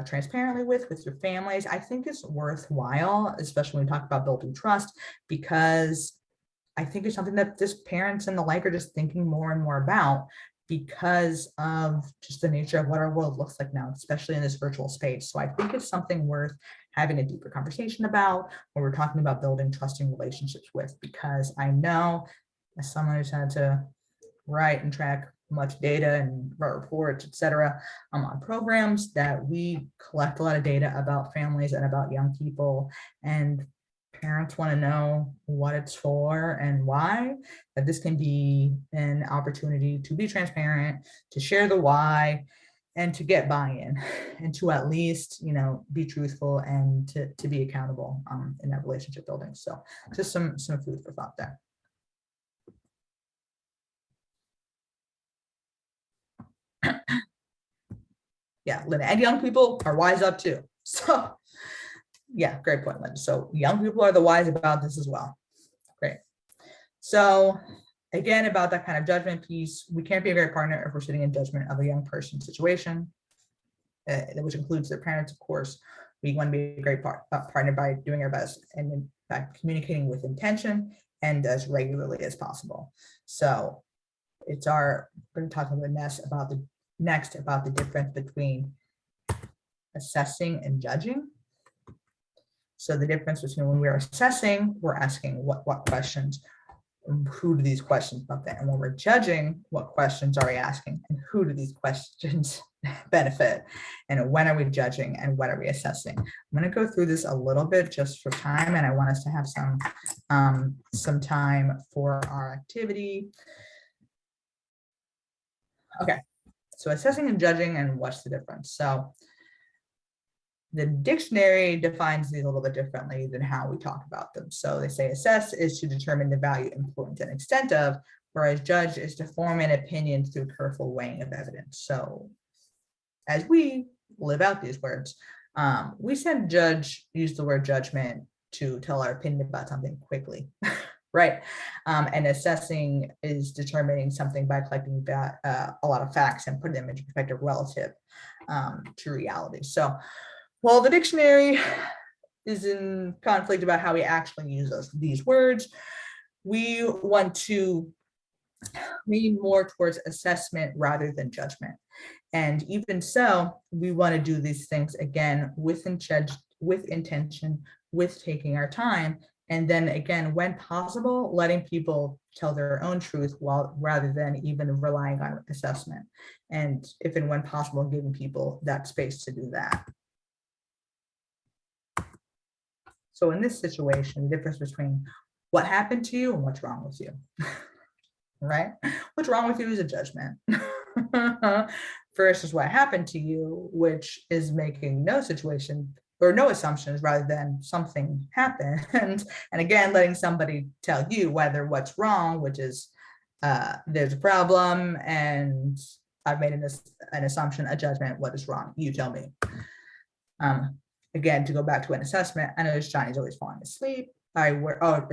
Speaker 1: transparently with your families. I think it's worthwhile, especially when we talk about building trust, because I think it's something that just parents and the like are just thinking more and more about, because of just the nature of what our world looks like now, especially in this virtual space. So I think it's something worth having a deeper conversation about when we're talking about building trusting relationships with, because I know, as someone who's had to write and track much data and reports, etc., on programs, that we collect a lot of data about families and about young people, and parents want to know what it's for and why, that this can be an opportunity to be transparent, to share the why, and to get buy-in, and to at least, be truthful and to be accountable in that relationship building. So just some food for thought there. Yeah, Linda, and young people are wise up too. So yeah, great point, Linda. So young people are the wise about this as well. Great. So again, about that kind of judgment piece, we can't be a great partner if we're sitting in judgment of a young person's situation, which includes their parents, of course. We want to be a great partner by doing our best and in fact communicating with intention and as regularly as possible. So we're going to talk a little bit next about the difference between assessing and judging. So the difference between when we're assessing, we're asking what questions. who do these questions benefit? And when we're judging, what questions are we asking and who do these questions benefit? And when are we judging and what are we assessing? I'm going to go through this a little bit just for time, and I want us to have some time for our activity. Okay, so assessing and judging, and what's the difference? So the dictionary defines these a little bit differently than how we talk about them. So they say assess is to determine the value, importance, and extent of, whereas judge is to form an opinion through careful weighing of evidence. So as we live out these words, we said use the word judgment to tell our opinion about something quickly, right? And assessing is determining something by collecting a lot of facts and putting them into perspective relative to reality. So while the dictionary is in conflict about how we actually use these words, we want to lean more towards assessment rather than judgment. And even so, we want to do these things again with intention, with taking our time, and then again, when possible, letting people tell their own truth rather than even relying on assessment. And if and when possible, giving people that space to do that. So in this situation, the difference between what happened to you and what's wrong with you, right? What's wrong with you is a judgment versus what happened to you, which is making no situation or no assumptions rather than something happened. And again, letting somebody tell you whether what's wrong, which is there's a problem and I've made an assumption, a judgment, what is wrong, you tell me. Again, to go back to an assessment, I notice Johnny's always falling asleep. A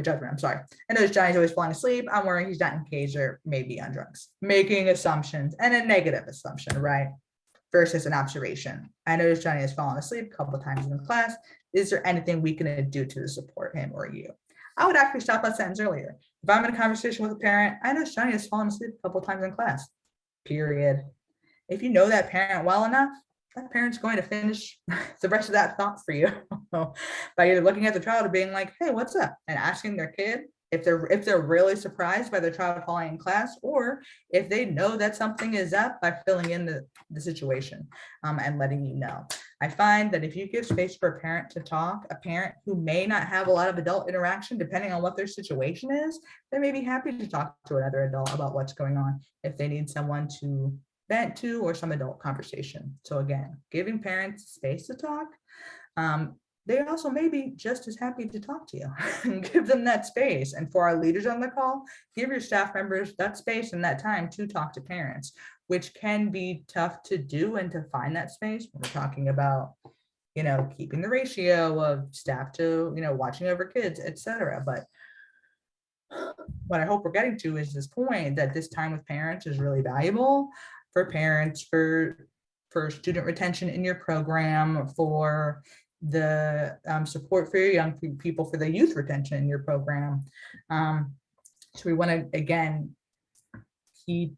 Speaker 1: judgment, I'm sorry. I notice Johnny's always falling asleep. I'm worrying he's not engaged or maybe on drugs. Making assumptions and a negative assumption, right? Versus an observation. I notice Johnny has fallen asleep a couple of times in class. Is there anything we can do to support him or you? I would actually stop that sentence earlier. If I'm in a conversation with a parent, I notice Johnny has fallen asleep a couple of times in class, period. If you know that parent well enough, that parent's going to finish the rest of that thought for you by either looking at the child or being like, hey, what's up? And asking their kid if they're really surprised by their child falling in class, or if they know that something is up by filling in the situation and letting you know. I find that if you give space for a parent to talk, a parent who may not have a lot of adult interaction, depending on what their situation is, they may be happy to talk to another adult about what's going on if they need someone to vent to or some adult conversation. So again, giving parents space to talk. They also may be just as happy to talk to you and give them that space. And for our leaders on the call, give your staff members that space and that time to talk to parents, which can be tough to do and to find that space when we're talking about, keeping the ratio of staff to, watching over kids, etc. But what I hope we're getting to is this point that this time with parents is really valuable for parents, for student retention in your program, for the support for your young people, for the youth retention in your program. So we want to, again, keep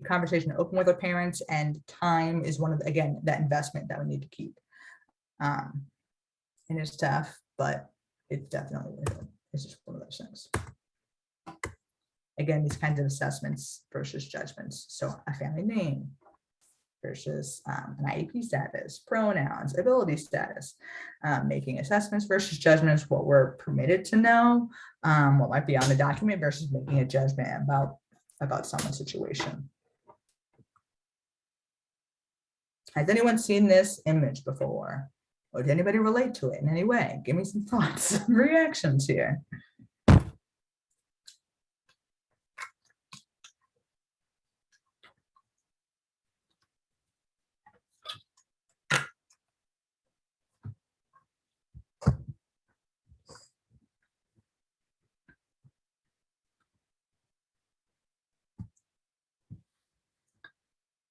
Speaker 1: conversation open with our parents, and time is one of that investment that we need to keep. And it's tough, but it's definitely worth it. It's just one of those things. Again, these kinds of assessments versus judgments. So a family name versus an IEP status, pronouns, ability status, making assessments versus judgments, what we're permitted to know, what might be on the document versus making a judgment about someone's situation. Has anyone seen this image before? Or did anybody relate to it in any way? Give me some thoughts and reactions here.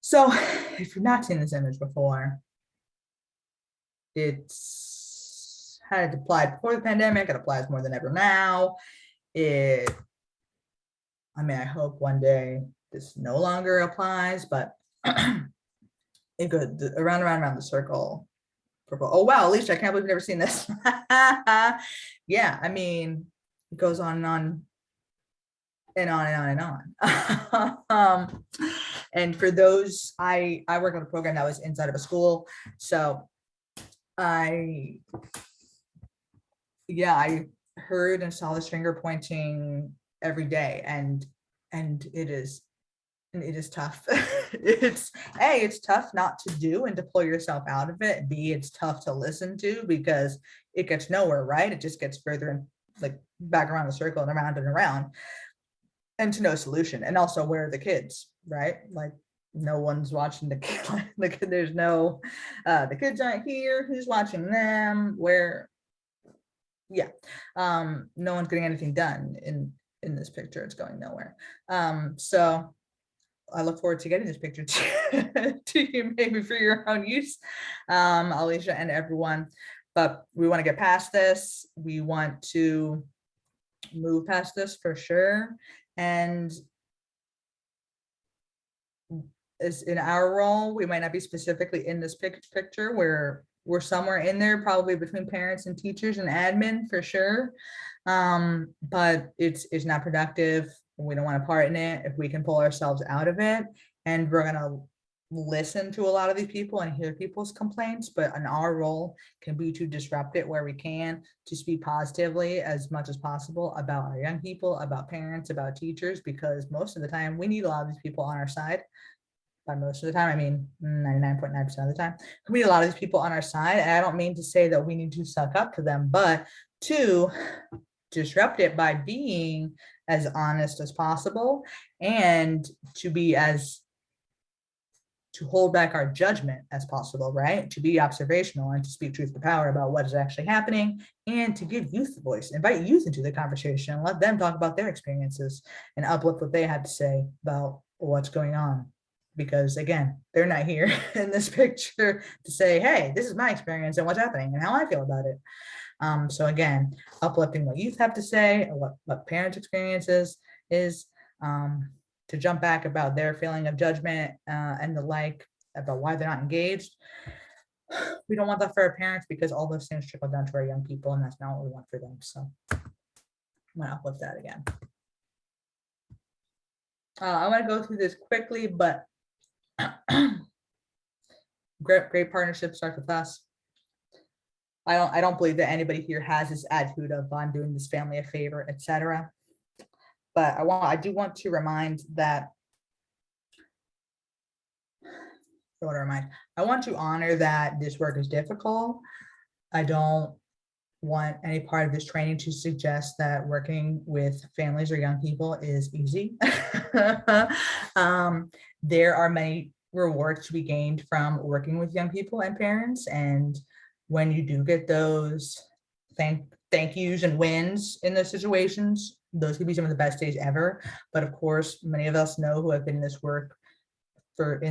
Speaker 1: So if you've not seen this image before, it's had applied before the pandemic. It applies more than ever now. I hope one day this no longer applies, but it goes around the circle. Oh wow, Alicia, I can't believe you've never seen this. Yeah, it goes on and on and on and on and on. And for those, I work on a program that was inside of a school. So I heard and saw this finger pointing every day, and it is tough. It's tough not to do and to pull yourself out of it. B, it's tough to listen to because it gets nowhere, right? It just gets further and like back around the circle and around and to no solution. And also, where are the kids, right? Like no one's watching the kid. Like there's no, the kids aren't here. Who's watching them? Where? Yeah, no one's getting anything done in this picture. It's going nowhere. So I look forward to getting this picture to you, maybe for your own use, Alicia and everyone. But we want to get past this. We want to move past this for sure. And is in our role, we might not be specifically in this picture where we're somewhere in there, probably between parents and teachers and admin for sure. But it's not productive. We don't want to part in it. If we can pull ourselves out of it, and we're gonna listen to a lot of these people and hear people's complaints, but in our role can be to disrupt it where we can, to speak positively as much as possible about our young people, about parents, about teachers, because most of the time we need a lot of these people on our side. By most of the time, I mean 99.9% of the time, we need a lot of these people on our side. And I don't mean to say that we need to suck up to them, but to disrupt it by being as honest as possible and to hold back our judgment as possible, right? To be observational and to speak truth to power about what is actually happening, and to give youth the voice, invite youth into the conversation and let them talk about their experiences and uplift what they had to say about what's going on. Because again, they're not here in this picture to say, hey, this is my experience and what's happening and how I feel about it. So again, uplifting what youth have to say, or what parents' experiences is, to jump back about their feeling of judgment and the like, about why they're not engaged. We don't want that for our parents, because all those things trickle down to our young people, and that's not what we want for them. So I'm gonna uplift that again. I want to go through this quickly, but great partnership starts with us. I don't believe that anybody here has this attitude of I'm doing this family a favor, etc. But I do want to remind that, I want to honor that this work is difficult. I don't want any part of this training to suggest that working with families or young people is easy. There are many rewards to be gained from working with young people and parents, and when you do get those thank yous and wins in those situations, those could be some of the best days ever. But of course, many of us know, who have been in this work for the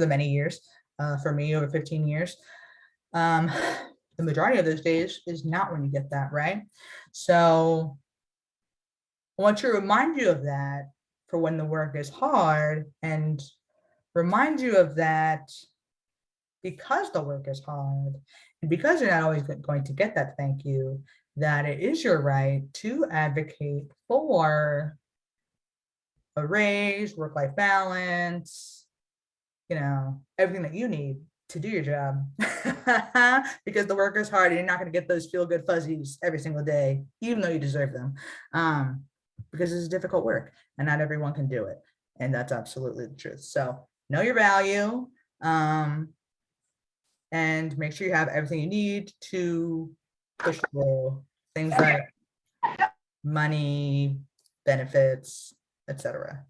Speaker 1: many years, for me over 15 years, the majority of those days is not when you get that, right? So I want to remind you of that for when the work is hard, and remind you of that because the work is hard, and because you're not always going to get that thank you, that it is your right to advocate for a raise, work-life balance, everything that you need to do your job. Because the work is hard, and you're not going to get those feel-good fuzzies every single day, even though you deserve them, because it's difficult work and not everyone can do it. And that's absolutely the truth. So know your value, and make sure you have everything you need to push through things like money, benefits, etc.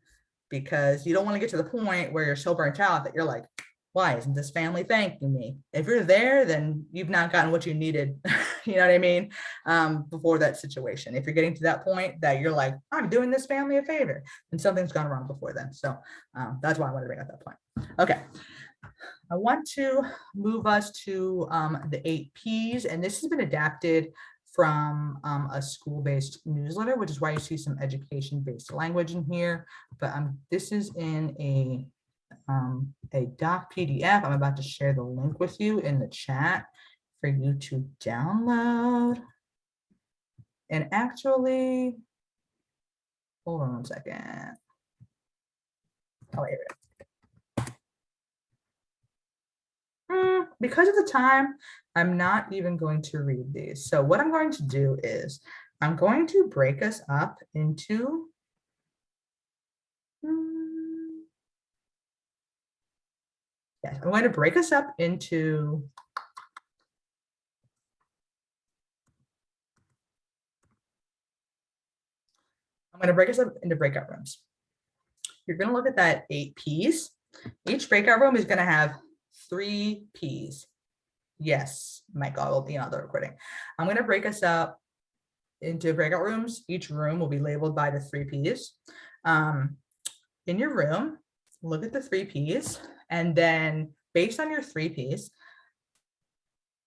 Speaker 1: Because you don't want to get to the point where you're so burnt out that you're like, why isn't this family thanking me? If you're there, then you've not gotten what you needed, you know what I mean, before that situation. If you're getting to that point that you're like, I'm doing this family a favor, then something's gone wrong before then. So that's why I want to bring up that point. Okay. I want to move us to the 8 Ps, and this has been adapted from a school-based newsletter, which is why you see some education-based language in here. But this is in a doc PDF. I'm about to share the link with you in the chat for you to download. And actually, hold on 1 second. Oh, wait. Because of the time, I'm not even going to read these. So what I'm going to do is I'm going to break us up into yes, I'm going to break us up into breakout rooms. You're going to look at that 8 P's. Each breakout room is going to have 3 P's. Yes, Michael, I will be on the recording. I'm going to break us up into breakout rooms. Each room will be labeled by the 3 P's. In your room, look at the 3 P's, and then based on your 3 P's,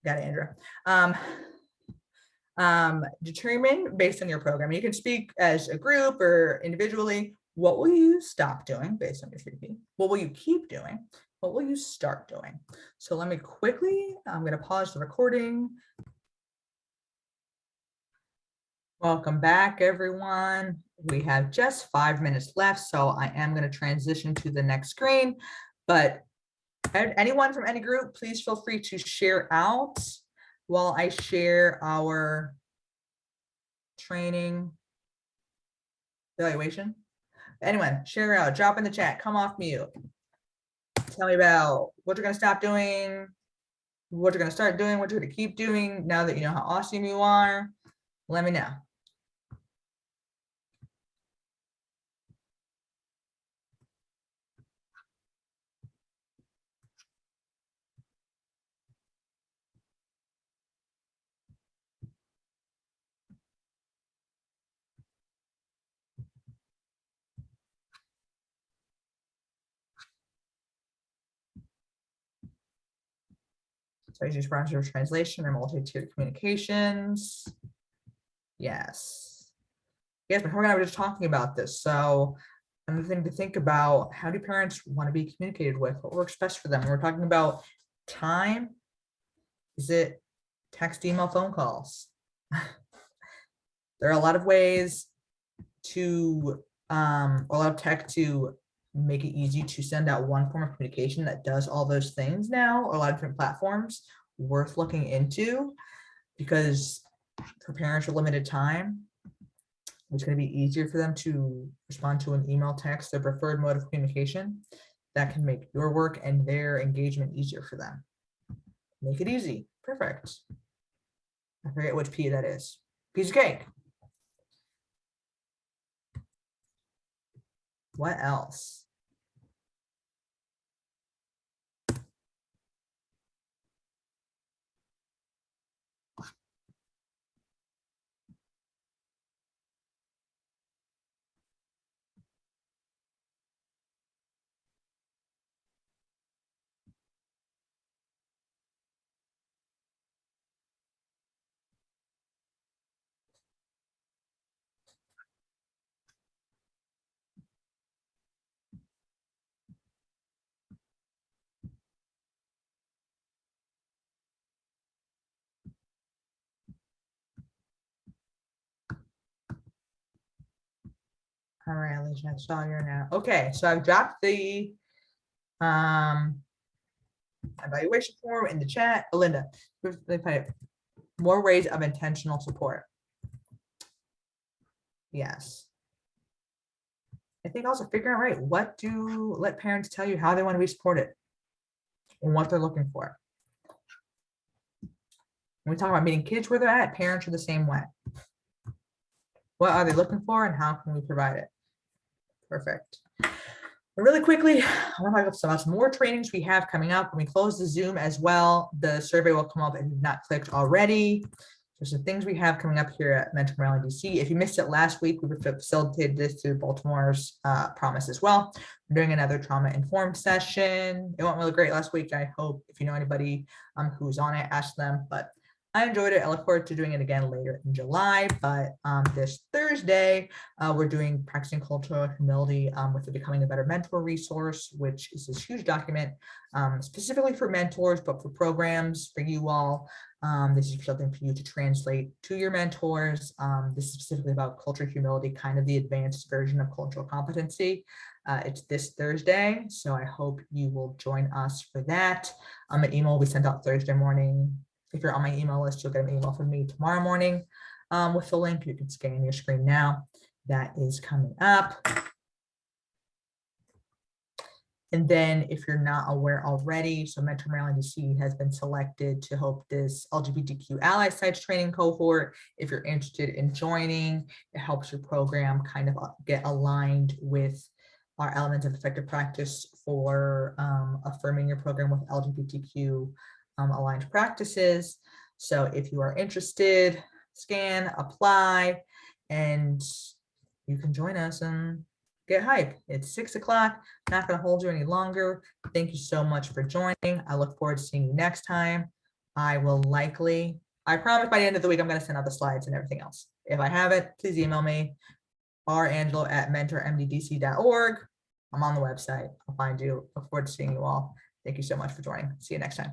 Speaker 1: got it, Andrew. Determine based on your program. You can speak as a group or individually. What will you stop doing based on your 3 P? What will you keep doing? What will you start doing? So let me quickly, I'm going to pause the recording. Welcome back, everyone. We have just 5 minutes left, so I am going to transition to the next screen. But anyone from any group, please feel free to share out while I share our training evaluation. Anyone, share out, drop in the chat, come off mute. Tell me about what you're going to stop doing, what you're going to start doing, what you're going to keep doing now that you know how awesome you are. Let me know. So I use browser translation or multi-tiered communications. Yes. Yes, before I was just talking about this. So another thing to think about, how do parents want to be communicated with? What works best for them? We're talking about time. Is it text, email, phone calls? There are a lot of ways to, a lot of tech to make it easy to send out one form of communication that does all those things now, or a lot of different platforms worth looking into, because for parents with limited time, it's going to be easier for them to respond to an email, text, their preferred mode of communication. That can make your work and their engagement easier for them. Make it easy. Perfect. I forget which P that is. Piece of cake. What else? All right, Alicia, I saw you now. Okay, so I've dropped the evaluation form in the chat. Linda, more ways of intentional support. Yes. I think also figuring out, right, what do let parents tell you how they want to be supported and what they're looking for. When we talk about meeting kids where they're at, parents are the same way. What are they looking for and how can we provide it? Perfect. But really quickly, I want to talk about some more trainings we have coming up. When we close the Zoom as well, the survey will come up if you've not clicked already. There's some things we have coming up here at Mentoring Rally DC. If you missed it last week, we facilitated this through Baltimore's Promise as well. We're doing another trauma-informed session. It went really great last week. I hope if you know anybody who's on it, ask them. But I enjoyed it. I look forward to doing it again later in July, but this Thursday, we're doing Practicing Cultural Humility with the Becoming a Better Mentor resource, which is this huge document specifically for mentors, but for programs for you all. This is something for you to translate to your mentors. This is specifically about cultural humility, kind of the advanced version of cultural competency. It's this Thursday, so I hope you will join us for that. An email will be sent out Thursday morning. If you're on my email list, you'll get an email from me tomorrow morning with the link. You can scan your screen now. That is coming up. And then if you're not aware already, so Mentor Maryland DC has been selected to host this LGBTQ ally sites training cohort. If you're interested in joining, it helps your program kind of get aligned with our elements of effective practice for affirming your program with LGBTQ aligned practices. So if you are interested, scan, apply, and you can join us and get hype. It's 6 o'clock. Not going to hold you any longer. Thank you so much for joining. I look forward to seeing you next time. I promise by the end of the week, I'm going to send out the slides and everything else. If I haven't, please email me, rangelo@mentormddc.org. I'm on the website. I'll find you. Look forward to seeing you all. Thank you so much for joining. See you next time.